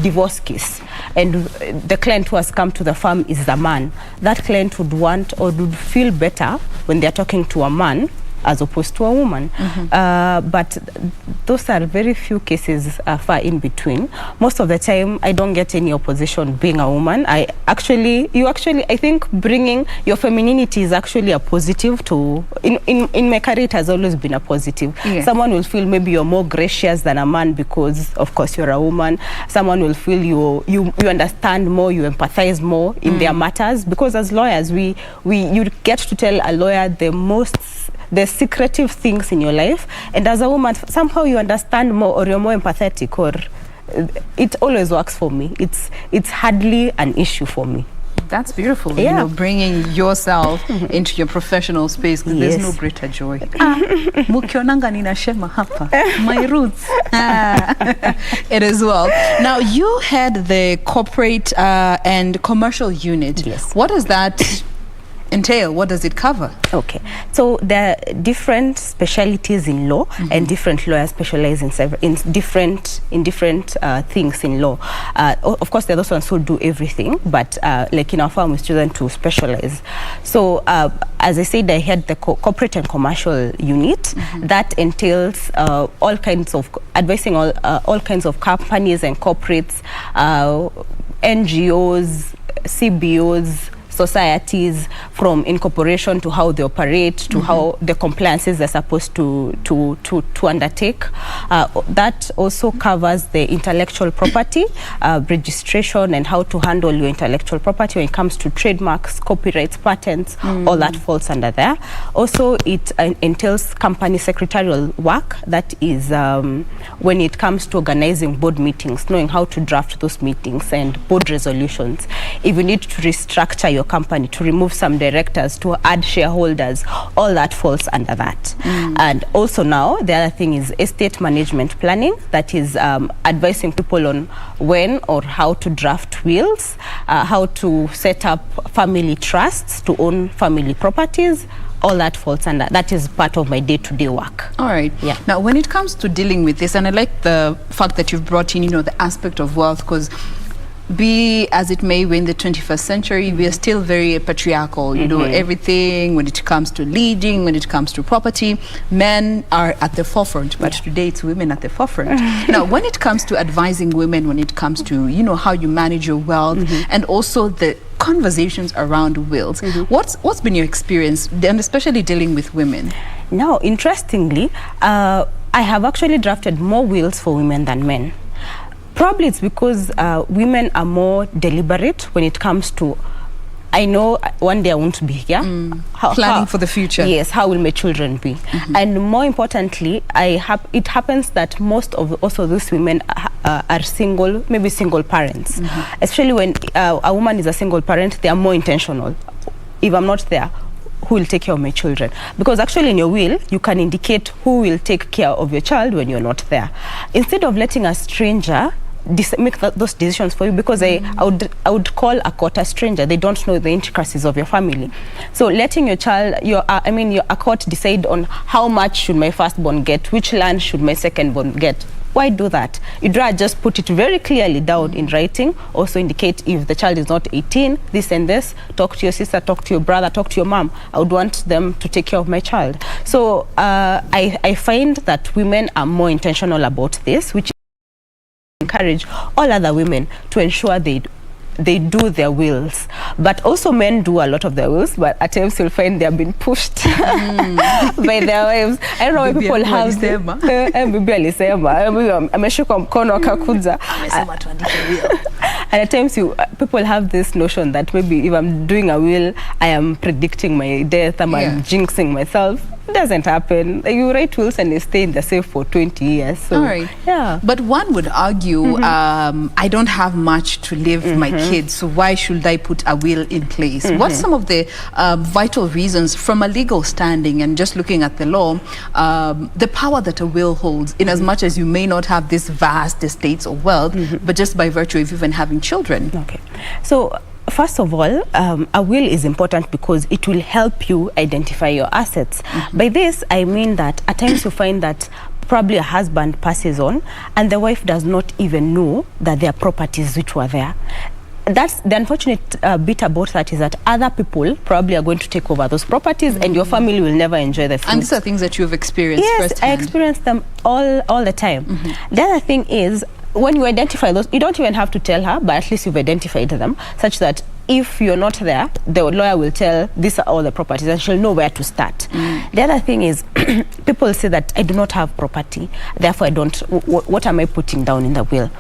divorce case and the client who has come to the firm is the man, that client would want or would feel better when they're talking to a man as opposed to a woman. But those are very few cases far in between. Most of the time, I don't get any opposition being a woman. I think bringing your femininity is actually a positive to, in my career, it has always been a positive. Yes. Someone will feel maybe you're more gracious than a man because, of course, you're a woman. Someone will feel you understand more, you empathize more in their matters, because as lawyers, you get to tell a lawyer the secretive things in your life, and as a woman somehow you understand more, or you're more empathetic, or it always works for me. It's hardly an issue for me. That's beautiful. Yeah. Bringing yourself into your professional space, because there's no greater joy. Mukionanga ninashema hapa. My roots. It as well. Now, you had the corporate and commercial unit. Yes. What does that entail? What does it cover? Okay, so there are different specialities in law, and different lawyers specialize in different things in law. Of course, there are those ones who do everything, but like in our firm, we've chosen to specialize. So as I said, I had the corporate and commercial unit. That entails all kinds of advising all kinds of companies and corporates, NGOs, CBOs, societies, from incorporation to how they operate to how the compliances they're supposed to undertake. That also covers the intellectual property registration and how to handle your intellectual property when it comes to trademarks, copyrights, patents. All that falls under there. Also, it entails company secretarial work. That is when it comes to organizing board meetings, knowing how to draft those meetings and board resolutions. If you need to restructure your company, to remove some directors, to add shareholders, all that falls under that. And also now, the other thing is estate management planning. That is advising people on when or how to draft wills, how to set up family trusts to own family properties. All that falls under. That is part of my day-to-day work. All right. Yeah. Now, when it comes to dealing with this, and I like the fact that you've brought in, the aspect of wealth, because be as it may, we're in the 21st century, we are still very patriarchal. You know, everything when it comes to leading, when it comes to property, men are at the forefront, but today it's women at the forefront. Now, when it comes to advising women, when it comes to, you know, how you manage your wealth, and also the conversations around wills, what's been your experience, and especially dealing with women? Now, interestingly, I have actually drafted more wills for women than men. Probably it's because women are more deliberate when it comes to, I know one day I want to be here. Planning for the future. Yes, how will my children be? And more importantly, it happens that most of also these women are single, maybe single parents. Especially when a woman is a single parent, they are more intentional. If I'm not there, who will take care of my children? Because actually in your will, you can indicate who will take care of your child when you're not there. Instead of letting a stranger make those decisions for you, because I would call a court a stranger. They don't know the intricacies of your family. So letting your child, your court decide on how much should my firstborn get, which land should my secondborn get. Why do that? You'd rather just put it very clearly down in writing. Also indicate if the child is not 18, this and this. Talk to your sister, talk to your brother, talk to your mom. I would want them to take care of my child. So I find that women are more intentional about this, which encourage all other women to ensure they do their wills. But also men do a lot of their wills, but at times you'll find they have been pushed by their wives. I don't know why people have bibi alisema ameshuka mkono akakuza. And at times people have this notion that maybe if I'm doing a will, I am predicting my death, I'm jinxing myself. It doesn't happen. You write wills and they stay in the safe for 20 years. So, all right. Yeah. But one would argue, I don't have much to leave my kids, so why should I put a will in place? What's some of the vital reasons from a legal standing and just looking at the law, the power that a will holds, in as much as you may not have this vast estates or wealth, but just by virtue of even having children? Okay. So, first of all, a will is important because it will help you identify your assets. By this, I mean that at times you find that probably a husband passes on and the wife does not even know that there are properties which were there. That's the unfortunate bit about that, is that other people probably are going to take over those properties and your family will never enjoy the fruits. And these are things that you've experienced firsthand. Yes, I experience them all the time. The other thing is, when you identify those, you don't even have to tell her, but at least you've identified them, such that if you're not there, the lawyer will tell these are all the properties and she'll know where to start. The other thing is, people say that I do not have property, therefore I don't, what am I putting down in the will?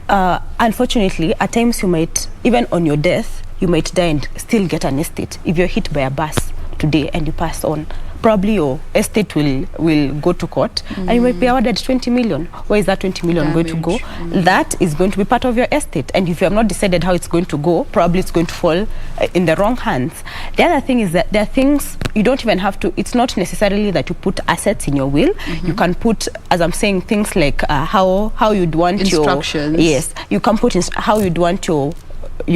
Unfortunately, at times you might, even on your death, you might die and still get an estate. If you're hit by a bus today and you pass on, probably your estate will go to court and you might be awarded 20 million. Where is that 20 million going to go? That is going to be part of your estate. And if you have not decided how it's going to go, probably it's going to fall in the wrong hands. The other thing is that there are things you don't even have to, it's not necessarily that you put assets in your will. You can put, as I'm saying, things like how you'd want instructions. Yes, you can put how you'd want your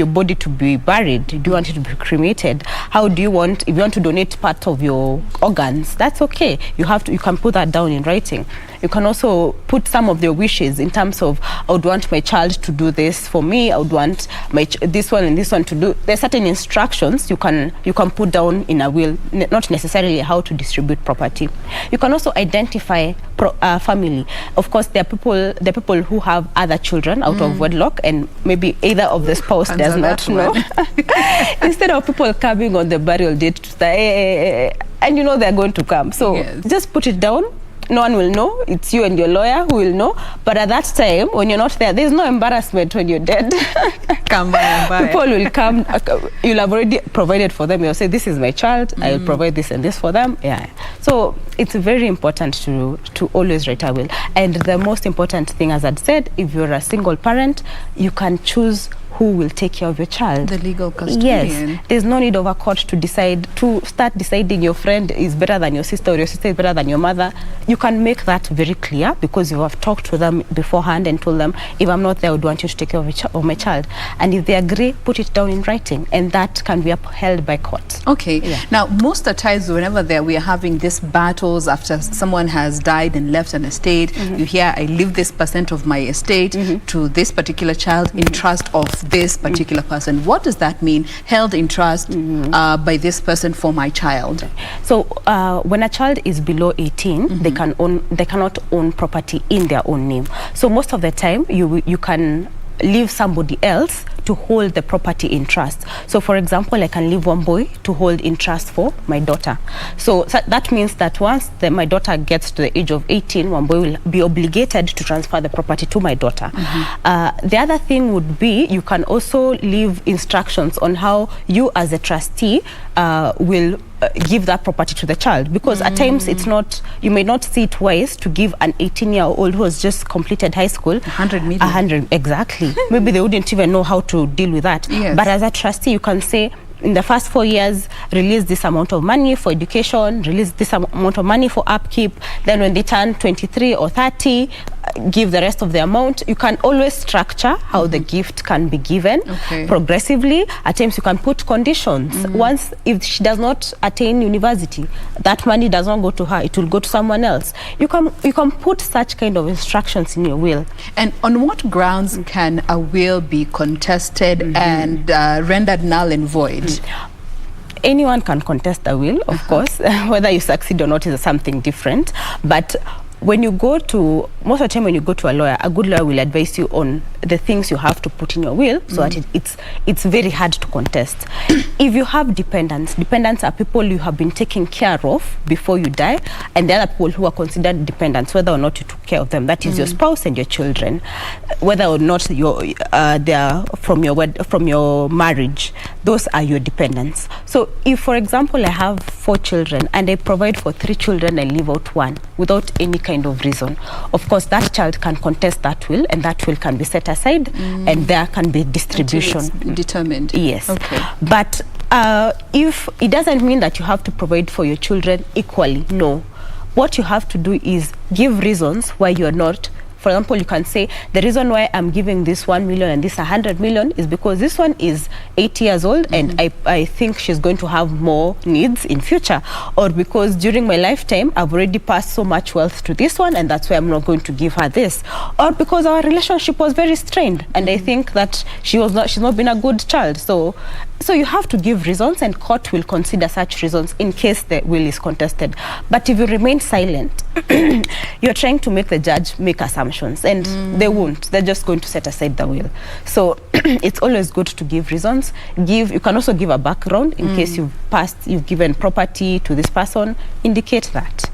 body to be buried. Do you want it to be cremated? How do you want, if you want to donate part of your organs, that's okay. You can put that down in writing. You can also put some of your wishes in terms of, I would want my child to do this for me, I would want this one and this one to do. There are certain instructions you can put down in a will, not necessarily how to distribute property. You can also identify family. Of course, there are people who have other children out of wedlock, and maybe either of the spouse does not know. Instead of people coming on the burial date to say, and you know they're going to come. So just put it down. No one will know. It's you and your lawyer who will know. But at that time, when you're not there, there's no embarrassment when you're dead. Come by. People will come. You'll have already provided for them. You'll say, this is my child. I will provide this and this for them. Yeah. So it's very important to always write a will. And the most important thing, as I'd said, if you're a single parent, you can choose who will take care of your child. The legal custodian. Yes, there's no need of a court to start deciding your friend is better than your sister or your sister is better than your mother. You can make that very clear because you have talked to them beforehand and told them, if I'm not there, I would want you to take care of my child. And if they agree, put it down in writing, and that can be upheld by court. Okay. Yeah. Now, most of the times, whenever we are having these battles after someone has died and left an estate, you hear, I leave this percent of my estate to this particular child in trust of this particular person. What does that mean? Held in trust by this person for my child. So when a child is below 18, they cannot own property in their own name. So most of the time, you can leave somebody else to hold the property in trust. So for example, I can leave one boy to hold in trust for my daughter. So that means that once my daughter gets to the age of 18, one boy will be obligated to transfer the property to my daughter. The other thing would be, you can also leave instructions on how you as a trustee will give that property to the child, because at times you may not see it wise to give an 18-year-old who has just completed high school 100 million. 100, exactly. Maybe they wouldn't even know how to deal with that. Yes. But as a trustee, you can say, in the first 4 years, release this amount of money for education, release this amount of money for upkeep. Then when they turn 23 or 30, give the rest of the amount. You can always structure how the gift can be given progressively. At times you can put conditions. Once, if she does not attain university, that money does not go to her, it will go to someone else. You can put such kind of instructions in your will. And on what grounds can a will be contested and rendered null and void? Anyone can contest a will, of course. Whether you succeed or not is something different. But when you go to, most of the time when you go to a lawyer, a good lawyer will advise you on the things you have to put in your will, so that it's very hard to contest. If you have dependents are people you have been taking care of before you die, and the other people who are considered dependents, whether or not you took care of them, that is your spouse and your children, whether or not they are from your marriage, those are your dependents. So if, for example, I have 4 children and I provide for 3 children and leave out 1 without any kind of reason, of course that child can contest that will, and that will can be set aside, and there can be distribution. Until it's determined. Yes. Okay. But if it doesn't mean that you have to provide for your children equally, no. What you have to do is give reasons why you are not. For example, you can say, the reason why I'm giving this 1 million and this 100 million is because this one is 80 years old and I think she's going to have more needs in future. Or because during my lifetime, I've already passed so much wealth to this one and that's why I'm not going to give her this. Or because our relationship was very strained and I think that she's not been a good child. So you have to give reasons, and court will consider such reasons in case the will is contested. But if you remain silent, you're trying to make the judge make assumptions, and they won't. They're just going to set aside the will. So it's always good to give reasons. You can also give a background in case you've given property to this person. Indicate that.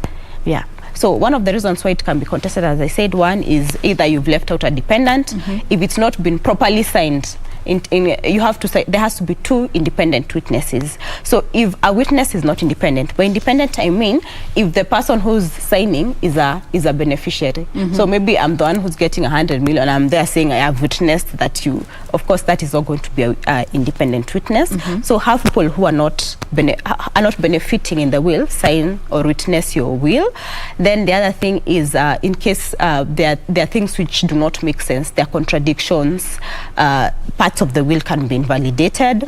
Yeah. So one of the reasons why it can be contested, as I said, one is either you've left out a dependent. If it's not been properly signed, you have to say there has to be 2 independent witnesses. So if a witness is not independent, by independent I mean if the person who's signing is a beneficiary. So maybe I'm the one who's getting 100 million. I'm there saying I have witnessed that you. Of course, that is not going to be an independent witness. So have people who are not benefiting in the will sign or witness your will. Then the other thing is in case there are things which do not make sense, there are contradictions. Parts of the will can be invalidated.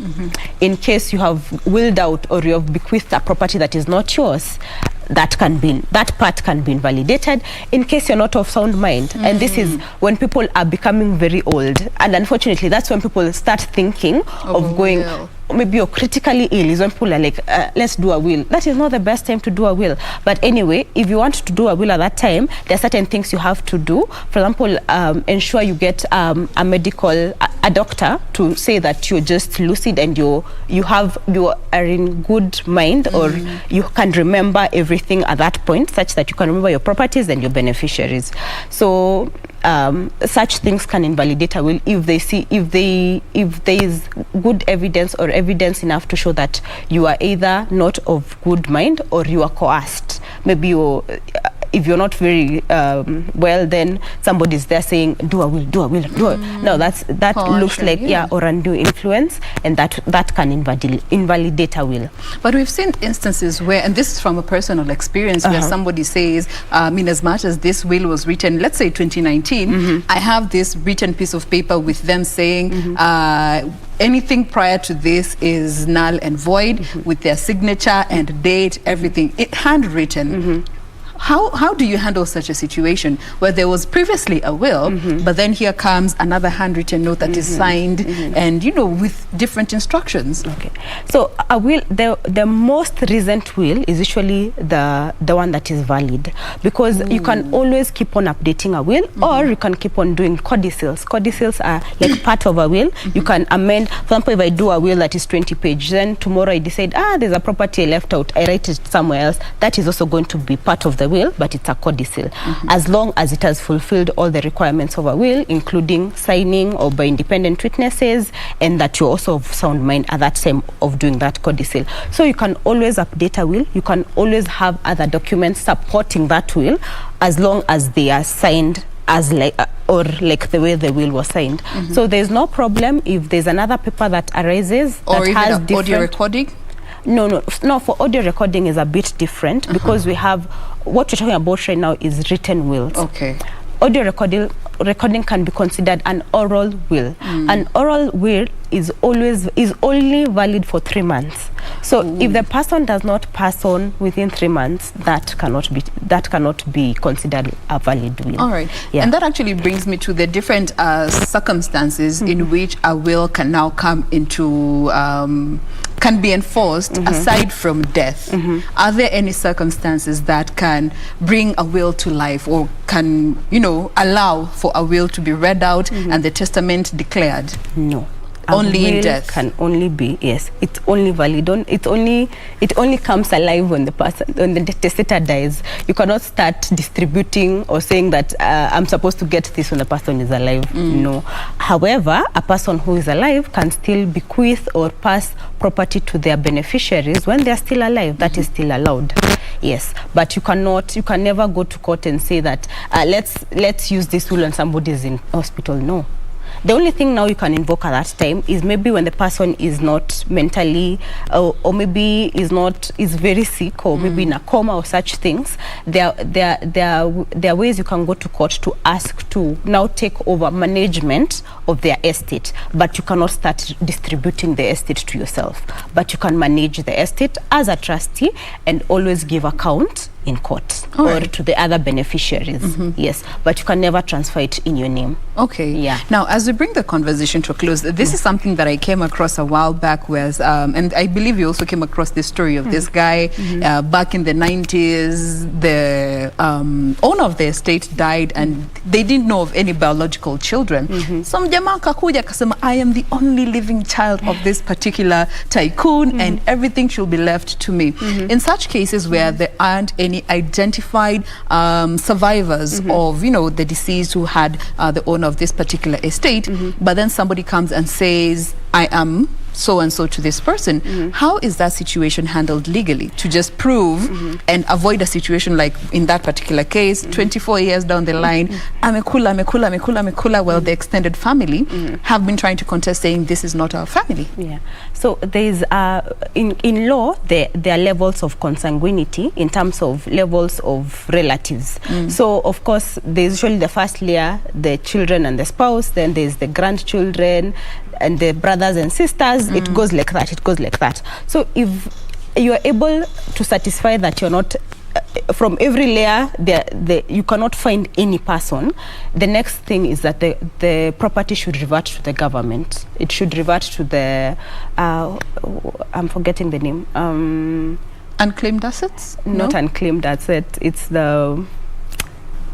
In case you have willed out or you have bequeathed a property that is not yours, that part can be invalidated. In case you're not of sound mind, and this is when people are becoming very old, and unfortunately that's when people start thinking of going. Maybe you're critically ill, is when people are like, let's do a will. That is not the best time to do a will. But anyway, if you want to do a will at that time, there are certain things you have to do. For example, ensure you get a doctor to say that you're just lucid and you are in good mind, or you can remember everything at that point, such that you can remember your properties and your beneficiaries. So such things can invalidate a will if there is good evidence or evidence enough to show that you are either not of good mind or you are coerced. Maybe if you're not very well, then somebody's there saying, do a will, do a will, do a. No, that looks like, or undue influence, and that can invalidate a will. But we've seen instances where, and this is from a personal experience, where somebody says, in as much as this will was written, let's say 2019, I have this written piece of paper with them saying, anything prior to this is null and void, with their signature and date, everything, handwritten. How do you handle such a situation where there was previously a will, but then here comes another handwritten note that is signed and, with different instructions? Okay. So a will, the most recent will is usually the one that is valid, because you can always keep on updating a will, or you can keep on doing codicils. Codicils are like part of a will. You can amend. For example, if I do a will that is 20 pages, then tomorrow I decide, there's a property I left out, I write it somewhere else. That is also going to be part of the will, but it's a codicil, as long as it has fulfilled all the requirements of a will, including signing or by independent witnesses, and that you're also of sound mind at that time of doing that codicil. So you can always update a will, you can always have other documents supporting that will, as long as they are signed as like the way the will was signed. So there's no problem if there's another paper that arises, or that even has an audio recording. No, for audio recording is a bit different, because we have, what we're talking about right now is written wills. Okay. Audio recording can be considered an oral will. An oral will is only valid for 3 months. So if the person does not pass on within 3 months, that cannot be considered a valid will. All right. Yeah. And that actually brings me to the different circumstances in which a will can now come into can be enforced aside from death. Are there any circumstances that can bring a will to life, or can allow for a will to be read out and the testament declared? No. Only in will death can only be, yes, it's only valid on, it only comes alive when the testator dies. You cannot start distributing or saying that I'm supposed to get this when the person is alive. No. However, a person who is alive can still bequeath or pass property to their beneficiaries when they are still alive. That is still allowed. Yes, but you can never go to court and say that let's use this will when somebody is in hospital. No. The only thing now you can invoke at that time is maybe when the person is not mentally, or maybe is very sick, or maybe in a coma or such things. There are ways you can go to court to ask to now take over management of their estate, but you cannot start distributing the estate to yourself. But you can manage the estate as a trustee and always give account in court or to the other beneficiaries. Yes, but you can never transfer it in your name. Okay. Yeah. Now, as we bring the conversation to a close, this is something that I came across a while back, and I believe you also came across the story of this guy back in the 90s. The owner of the estate died, and they didn't know of any biological children. Some jamaa kakuja kasema, I am the only living child of this particular tycoon, and everything should be left to me. In such cases where there aren't any identified survivors of the deceased who had the owner of this particular estate, but then somebody comes and says, I am so and so to this person. How is that situation handled legally to just prove and avoid a situation like in that particular case, 24 years down the line, amekula, well, the extended family have been trying to contest, saying this is not our family? Yeah. So there's in law there are levels of consanguinity in terms of levels of relatives. So of course there's usually the first layer, the children and the spouse, then there's the grandchildren and the brothers and sisters. It goes like that. So if you are able to satisfy that you're not from every layer you cannot find any person, the next thing is that the property should revert to the government. It should revert to the I'm forgetting the name. Unclaimed assets? Not unclaimed assets. It's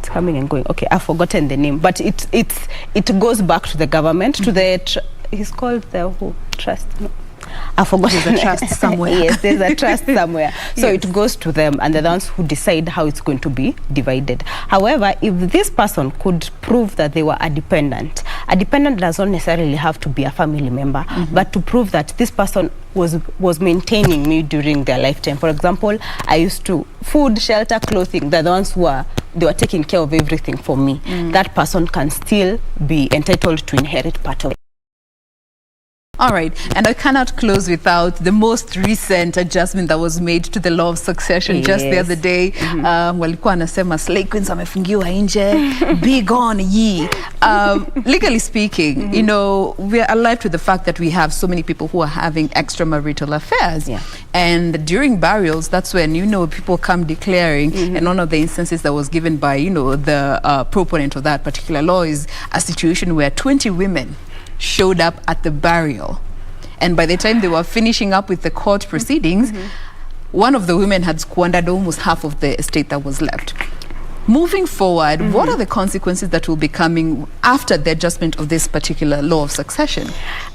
coming and going. Okay, I've forgotten the name, but it goes back to the government, to the he's called the trust. No. I forgot. There's a trust somewhere. Yes, there's a trust somewhere. So it goes to them, and they're the ones who decide how it's going to be divided. However, if this person could prove that they were a dependent does not necessarily have to be a family member, but to prove that this person was maintaining me during their lifetime. For example, I used to food, shelter, clothing. They're the ones who they were taking care of everything for me. That person can still be entitled to inherit part of it. All right, and I cannot close without the most recent adjustment that was made to the law of succession just the other day. Walikuwa anasema slay queens wamefungiwa nje, be gone ye. Legally speaking, you know, we are alive to the fact that we have so many people who are having extramarital affairs. And during burials, that's when, you know, people come declaring, and one of the instances that was given by, you know, the proponent of that particular law is a situation where 20 women showed up at the burial, and by the time they were finishing up with the court proceedings, one of the women had squandered almost half of the estate that was left. Moving forward, what are the consequences that will be coming after the adjustment of this particular law of succession?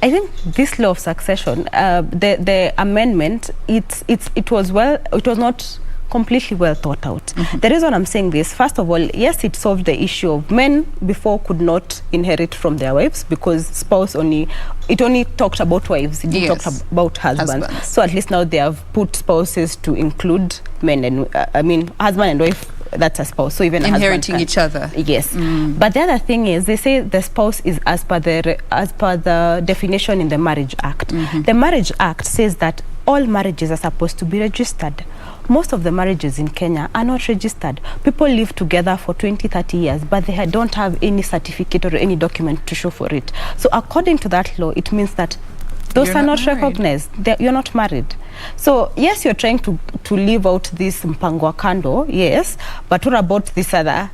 I think this law of succession, the amendment, it was not completely well thought out. The reason I'm saying this, first of all, yes, it solved the issue of men before could not inherit from their wives because it only talked about wives, it didn't talk about husbands. So at least now they have put spouses to include men and husband and wife, that's a spouse. So even inheriting each other. Yes. But the other thing is, they say the spouse is as per the definition in the Marriage Act. The Marriage Act says that all marriages are supposed to be registered. Most of the marriages in Kenya are not registered. People live together for 20, 30 years, but they don't have any certificate or any document to show for it. So according to that law, it means that those are not recognized. You're not married. So yes, you're trying to live out this mpango wa kando, yes, but what about this other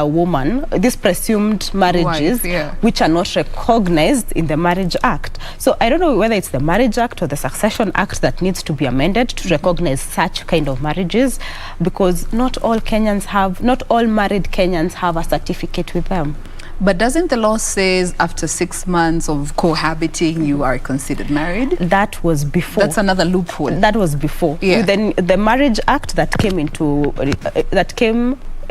woman, these presumed marriages which are not recognized in the Marriage Act? So I don't know whether it's the Marriage Act or the Succession Act that needs to be amended to recognize such kind of marriages, because not all married Kenyans have a certificate with them. But doesn't the law says after 6 months of cohabiting, you are considered married? That was before. That's another loophole. That was before. Yeah. Then the Marriage Act that came I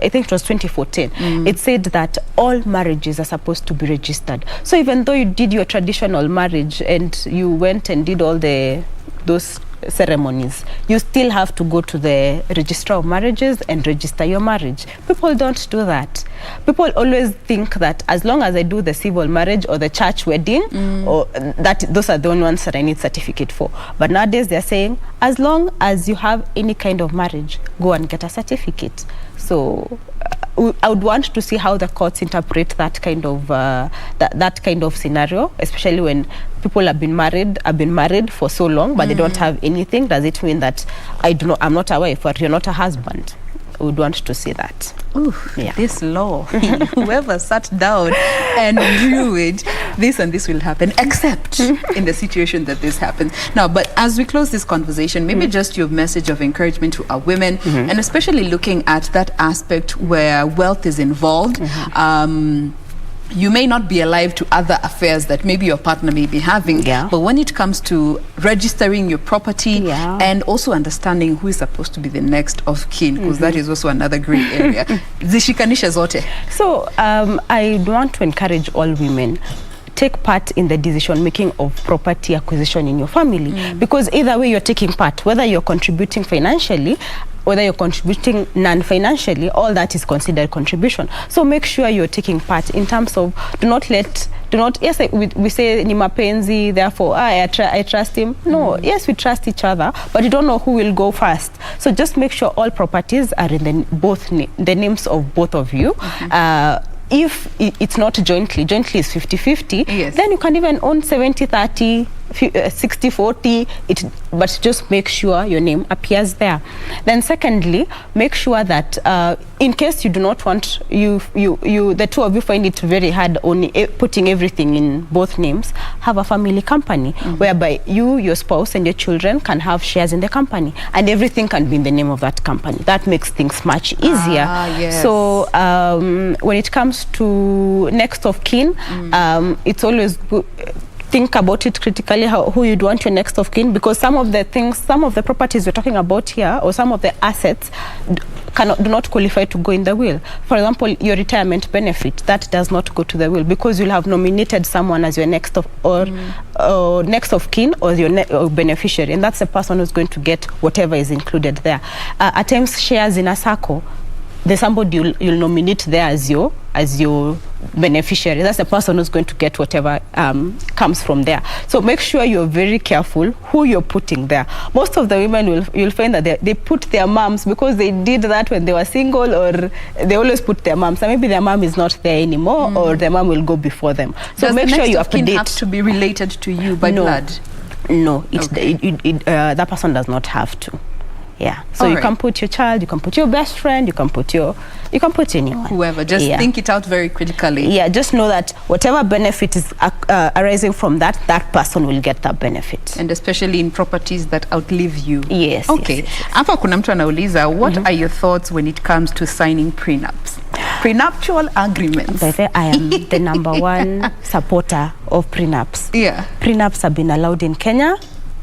think it was 2014. It said that all marriages are supposed to be registered. So even though you did your traditional marriage and you went and did all those ceremonies, you still have to go to the registrar of marriages and register your marriage. People don't do that. People always think that as long as I do the civil marriage or the church wedding, or those are the only ones that I need certificate for. But nowadays they're saying as long as you have any kind of marriage, go and get a certificate. So I would want to see how the courts interpret that kind of that kind of scenario, especially when people have been married for so long, but they don't have anything. Does it mean that I'm not a wife, or you're not a husband? I would want to see that. Ooh, this law, whoever sat down and drew it, this and this will happen, except in the situation that this happens. Now, but as we close this conversation, maybe just your message of encouragement to our women, and especially looking at that aspect where wealth is involved. You may not be alive to other affairs that maybe your partner may be having, but when it comes to registering your property and also understanding who is supposed to be the next of kin, because that is also another gray area. Zishikanisha zote. So I want to encourage all women, take part in the decision making of property acquisition in your family, because either way you're taking part, whether you're contributing financially, whether you're contributing non-financially, all that is considered contribution. So make sure you're taking part in terms of do not yes, we say ni mapenzi, therefore I trust him. No, yes, we trust each other, but you don't know who will go first. So just make sure all properties are in the names of both of you. If it's not jointly is 50-50, then you can even own 70-30, 60-40, but just make sure your name appears there. Then secondly, make sure that in case you do not want, the two of you find it very hard only putting everything in both names, have a family company whereby you, your spouse and your children can have shares in the company, and everything can be in the name of that company. That makes things much easier. So when it comes to next of kin, it's always good. think about it critically, who you'd want your next of kin, because some of the properties we're talking about here, or some of the assets do not qualify to go in the will. For example, your retirement benefit, that does not go to the will because you'll have nominated someone as your next of next of kin or your beneficiary, and that's the person who's going to get whatever is included there. At times, shares in a circle, there's somebody you'll nominate there as your beneficiary. That's the person who's going to get whatever comes from there. So make sure you're very careful who you're putting there. Most of the women you'll find that they put their moms because they did that when they were single, or they always put their moms. So maybe their mom is not there anymore, or their mom will go before them. So does make the sure next you of kin update. have to be related to you by blood? No, that person does not have to. Yeah. So you can put your child, you can put your best friend, you can put anyone. Whoever. Just think it out very critically. Yeah, just know that whatever benefit is arising from that person will get that benefit. And especially in properties that outlive you. Yes. Okay. Hapa kuna mtu anauliza, what are your thoughts when it comes to signing prenups? Prenuptial agreements. By the way, I am the number one supporter of prenups. Yeah. Prenups have been allowed in Kenya.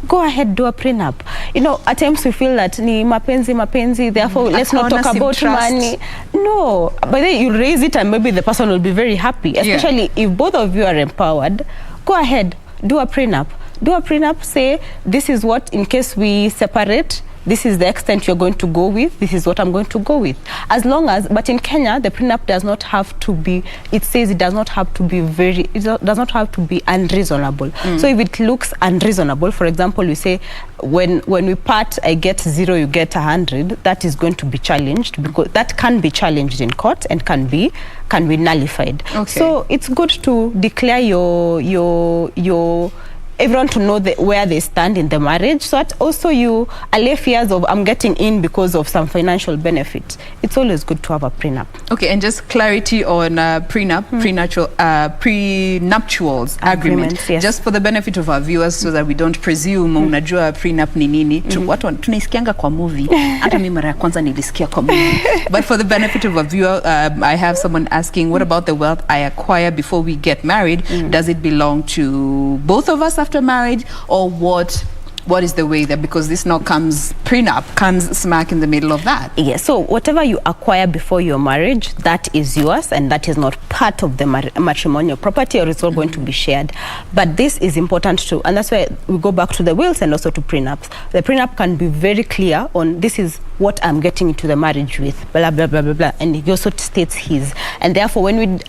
Go ahead, do a prenup. You know, at times we feel that ni mapenzi, therefore let's not talk about money. No, but then you'll raise it and maybe the person will be very happy, especially if both of you are empowered. Go ahead, do a prenup. Do a prenup, say, this is what, in case we separate, this is the extent you're going to go with, this is what I'm going to go with. As long as, but in Kenya, the prenup does not have to be, it says it does not have to be does not have to be unreasonable. So if it looks unreasonable, for example, we say, when we part, I get 0, you get 100, that is going to be challenged, because that can be challenged in court and can be nullified. Okay. So it's good to declare your everyone to know where they stand in the marriage, so that also you allay fears of I'm getting in because of some financial benefit. It's always good to have a prenup. Okay, and just clarity on prenuptials agreement. Yes. Just for the benefit of our viewers, so that we don't presume unajua prenup ni nini. Watu tunaisikianga kwa movie. Hata mimi mara ya kwanza nilisikia kwa movie. But for the benefit of a viewer, I have someone asking, what about the wealth I acquire before we get married? Does it belong to both of us after marriage, or what is the way that, because this now prenup comes smack in the middle of that? Yes, so whatever you acquire before your marriage, that is yours, and that is not part of the matrimonial property, or it's all going to be shared. But this is important too, and that's why we go back to the wills and also to prenups. The prenup can be very clear on, this is what I'm getting into the marriage with, blah blah blah blah blah, and he also states his. And therefore, when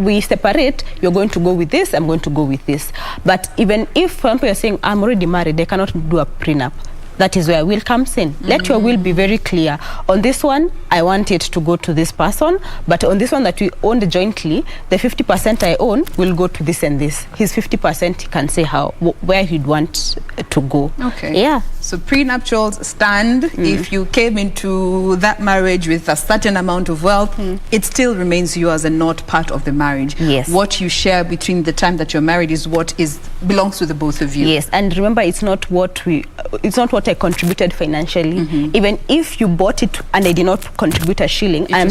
we separate, you're going to go with this, I'm going to go with this. But even if, for example, you're saying I'm already married, they cannot do a prenup. That is where will comes in. Let your will be very clear. On this one, I want it to go to this person, but on this one that we owned jointly, the 50% I own will go to this and this. His 50% he can say where he'd want to go. Okay. Yeah. So prenuptials stand. If you came into that marriage with a certain amount of wealth, it still remains yours and not part of the marriage. Yes. What you share between the time that you're married is what belongs to the both of you. Yes, and remember, it's not what I contributed financially. Even if you bought it and I did not contribute a shilling, I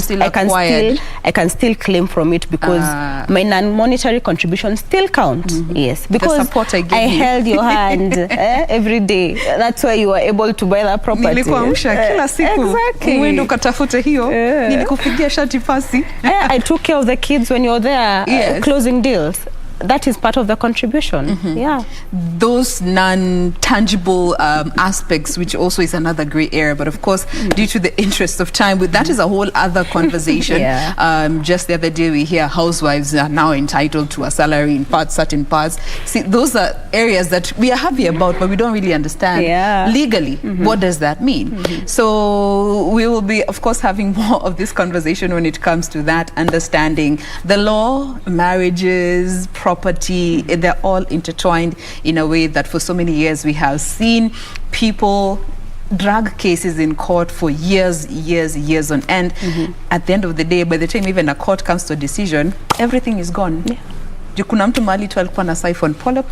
can still claim from it, because my non-monetary contributions still count. Yes, because the support I held your hand every day. That's why you were able to buy that property. Nilikuamsha kila siku. Exactly. Uende ukatafute hiyo. Nilikupigia shati pasi. I took care of the kids when you were there, closing deals. That is part of the contribution. Yeah. Those non-tangible aspects, which also is another gray area, but of course, due to the interest of time, that is a whole other conversation. Just the other day, we hear housewives are now entitled to a salary in certain parts. See, those are areas that we are happy about, but we don't really understand legally. What does that mean? So we will be, of course, having more of this conversation when it comes to that, understanding the law, marriages, property, they're all intertwined in a way that for so many years we have seen people drag cases in court for years on end. At the end of the day, by the time even a court comes to a decision, everything is gone. Kuna mtu mahali tu alikuwa na siphon pole.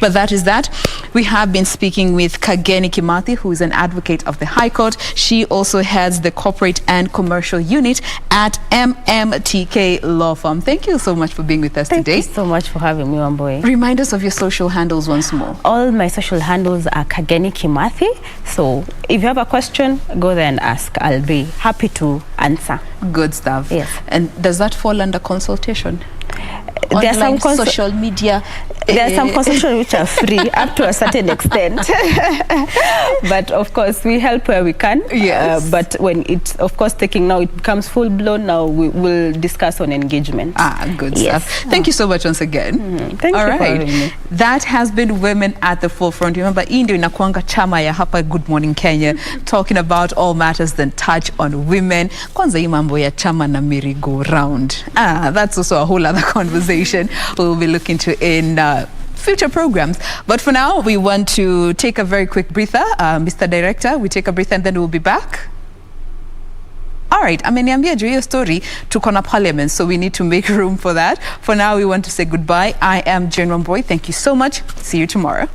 But that is that. We have been speaking with Kageni Kimathi, who is an advocate of the High Court. She also heads the corporate and commercial unit at MMTK Law Firm. Thank you so much for being with us today. Thank you so much for having me, Wamboy. Remind us of your social handles once more. All my social handles are Kageni Kimathi. So if you have a question, go there and ask. I'll be happy to answer. Good stuff. Yes. And does that fall under consultation? There are some social media. There are some consultations which are free up to a certain extent. But of course, we help where we can. Yes. But when it's, of course, it becomes full blown, now we will discuss on engagement. Good stuff. Thank you so much once again. Thank you for having me. That has been Women at the Forefront. Remember, Indio inakuanga chama ya hapa Good Morning Kenya, talking about all matters that touch on women. Kwanza hii mambo ya chama na merry-go-round. That's also a whole other conversation we'll be looking to in future programs. But for now, we want to take a very quick breather. Mr. Director, we take a breather and then we'll be back. All right, ameniambia juu hiyo story tuko na parliament, so we need to make room for that. For now, we want to say goodbye. I am Jane Wamboy. Thank you so much. See you tomorrow.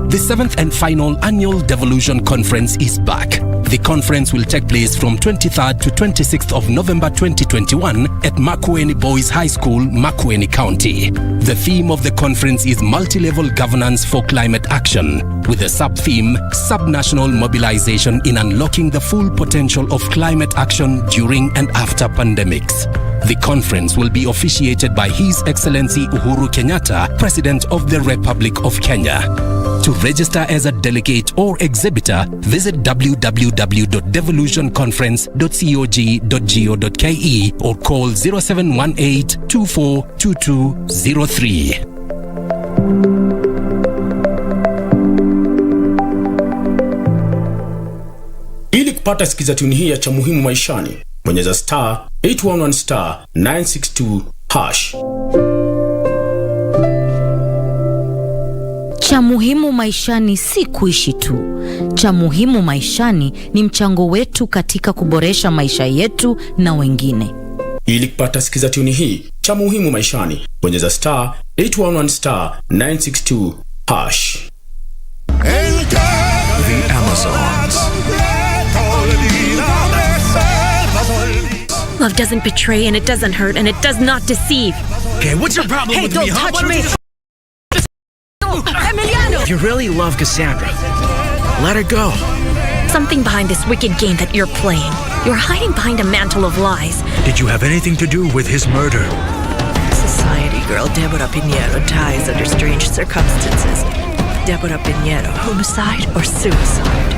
The 7th and final annual Devolution Conference is back. The conference will take place from 23rd to 26th of November 2021 at Makueni Boys High School, Makueni County. The theme of the conference is multi-level governance for climate action, with a sub-theme, Sub-National Mobilization in Unlocking the Full Potential of Climate Action During and After Pandemics. The conference will be officiated by His Excellency Uhuru Kenyatta, President of the Republic of Kenya. To register as a delegate or exhibitor, visit www.devolutionconference.cog.go.ke or call 0718 242203. Ili kupata sikiza tuni hii ya cha muhimu maishani, bonyeza star 811 star 962 hash. Cha muhimu maishani si kuishi tu. Cha muhimu maishani ni mchango wetu katika kuboresha maisha yetu na wengine. Ili kupata sikiza tuni hii, cha muhimu maishani, bonyeza star 811 star 962 hash. The Amazons. Love doesn't betray, and it doesn't hurt, and it does not deceive. Okay, what's your problem with me, huh? Touch me. Emiliano! If you really love Cassandra, let her go. Something behind this wicked game that you're playing. You're hiding behind a mantle of lies. Did you have anything to do with his murder? Society girl Deborah Pinheiro dies under strange circumstances. Deborah Pinheiro, homicide or suicide?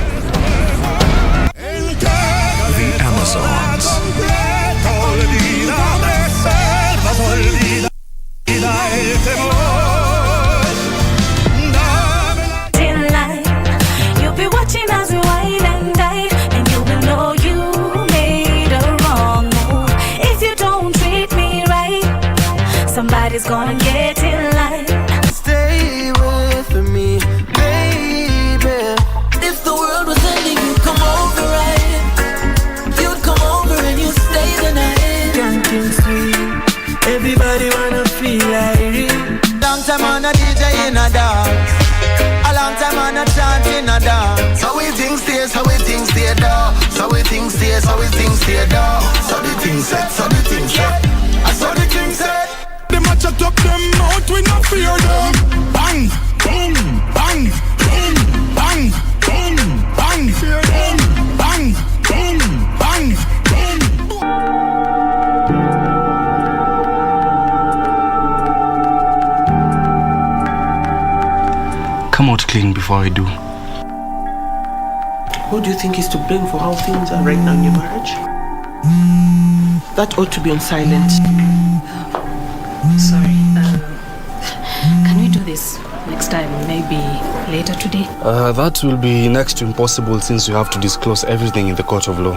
The Amazons. You'll be watching as we wine and dine, and you will know you made a wrong move. If you don't treat me right, somebody's gonna get in line. Stay with me, baby. If the world was ending, you'd come over, right? You'd come over and you'd stay the night. Can't sweet. Everybody wanna feel like it. Long time on a DJ in a dance. A long time on a chant in a dance. So we think stay, so we think stay down. So we think stay, so we think stay down. So the thing said, so the thing said. I saw the king said. The match up them out, we not fear them. Bang, boom, bang, boom, bang, boom, bang, fear them. Bang, boom, bang, boom. come out clean before I do. Who do you think is to blame for how things are right now in your marriage? That ought to be on silent. Sorry. Can we do this next time? Maybe later today? That will be next to impossible since you have to disclose everything in the court of law.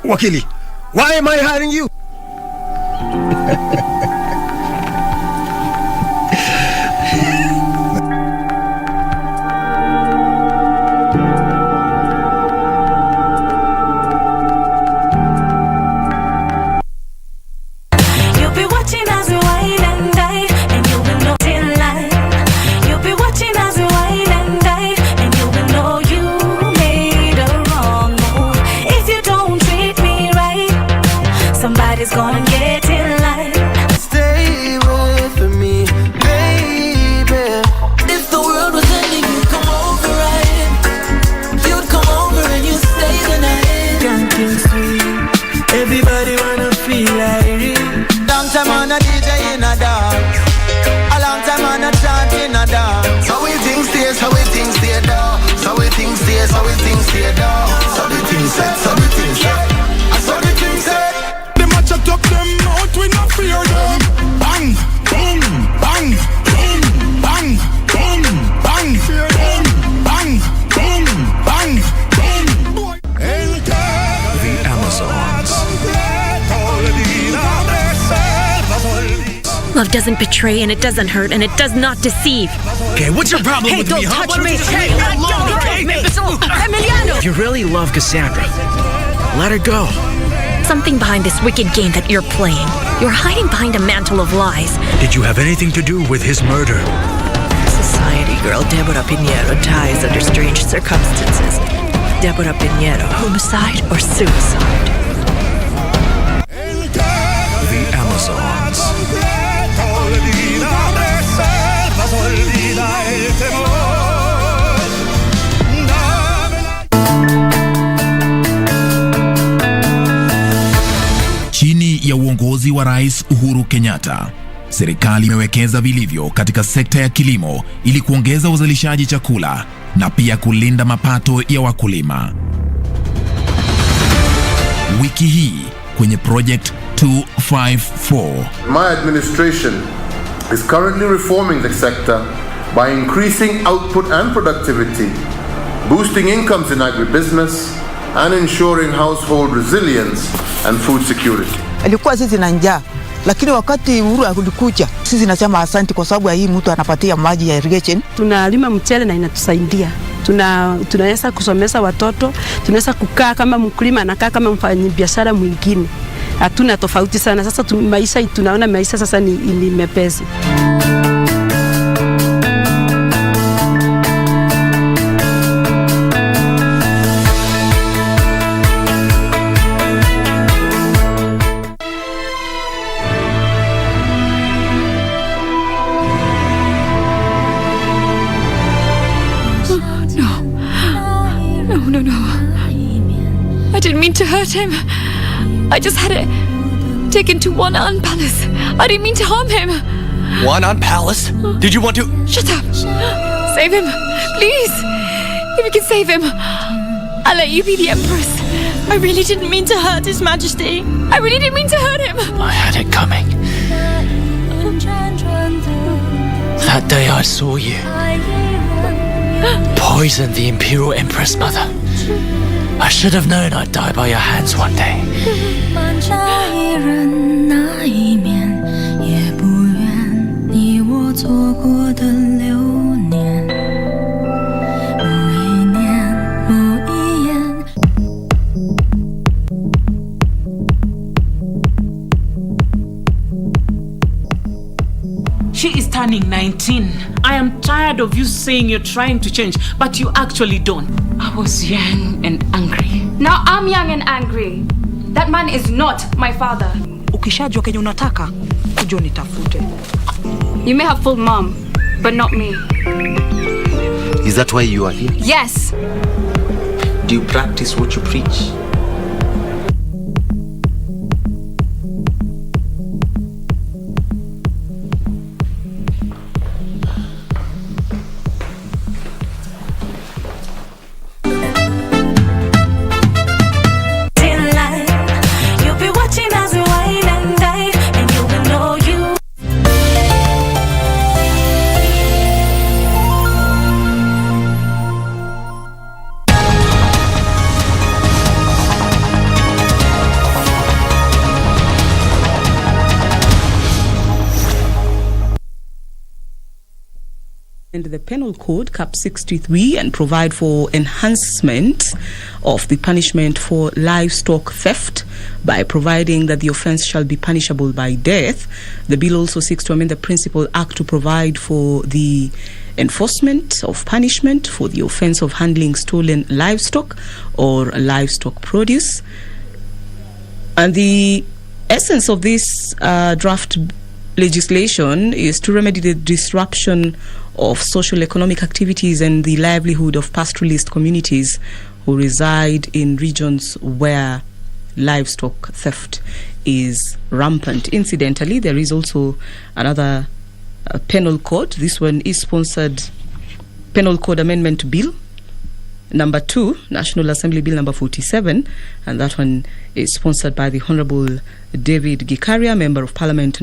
Wakili, why am I hiring you? You'll be watching as we wine and dine, and you will know till life. You'll be watching as we wine and dine, and you will know you made a wrong move. If you don't treat me right, somebody's gonna get in line. Stay with me, baby. If the world was ending, you'd come over, right? You'd come over and you'd stay the night. Can't think sweet. Everybody wanna feel like it. Long time on a DJ in a dance. A long time on a chant in a dance. So we think stay, so we think stay down. So we think stay, so we think stay down. So the thing said, so the thing said. So the thing said. Them a chat up them out, we not fear them. Bang, boom, bang, boom, bang, boom, bang, fear them. Bang, boom, bang, boom. The Amazons. Love doesn't betray, and it doesn't hurt, and it does not deceive. Okay, what's your problem Hey, with don't me, huh? touch Why don't me. you just Hey, leave me let alone, go okay? of me. Emiliano! If you really love Cassandra, let her go. Something behind this wicked game that you're playing. You're hiding behind a mantle of lies. Did you have anything to do with his murder? Society girl Deborah Pinheiro dies under strange circumstances. Deborah Pinheiro, homicide or suicide? The Amazons. Chini ya uongozi wa Rais Uhuru Kenyatta, serikali imewekeza vilivyo katika sekta ya kilimo ili kuongeza uzalishaji chakula na pia kulinda mapato ya wakulima. Wiki hii kwenye Project 254, My administration is currently reforming the sector by increasing output and productivity, boosting incomes in agribusiness, and ensuring household resilience and food security. Alikuwa sisi na njaa, lakini wakati Uhuru alikuja sisi nasema asante kwa sababu ya hii mtu anapatia maji ya irrigation. Tunalima mchele na inatusaidia. Tunaweza kusomesha watoto, tunaweza kukaa kama mkulima anakaa kama mfanyabiashara mwingine. Hatuna tofauti sana. Sasa maisha tunaona maisha sasa ni mepesi. No. I didn't mean to hurt him. I just had it taken to One-Armed Palace. I didn't mean to harm him. One-Armed Palace? Did you want to... Shut up. Save him, please. If you can save him, I'll let you be the Empress. I really didn't mean to hurt His Majesty. I really didn't mean to hurt him. I had it coming. That day I saw you poison the Imperial Empress Mother. I should have known I'd die by your hands one day. She is turning 19. I am tired of you saying you're trying to change, but you actually don't. I was young and angry. Now I'm young and angry. That man is not my father. Ukishajua kenye unataka, kujo nitafute. You may have fooled Mom, but not me. Is that why you are here? Yes. Do you practice what you preach? the Penal Code, Cap 63, and provide for enhancement of the punishment for livestock theft by providing that the offence shall be punishable by death. The bill also seeks to amend the Principal Act to provide for the enforcement of punishment for the offence of handling stolen livestock or livestock produce. And the essence of this draft legislation is to remedy the disruption of social economic activities and the livelihood of pastoralist communities who reside in regions where livestock theft is rampant. Incidentally, there is also another penal code. This one is sponsored Penal Code Amendment Bill number 2, National Assembly Bill number 47, and that one is sponsored by the Honorable David Gikaria, Member of Parliament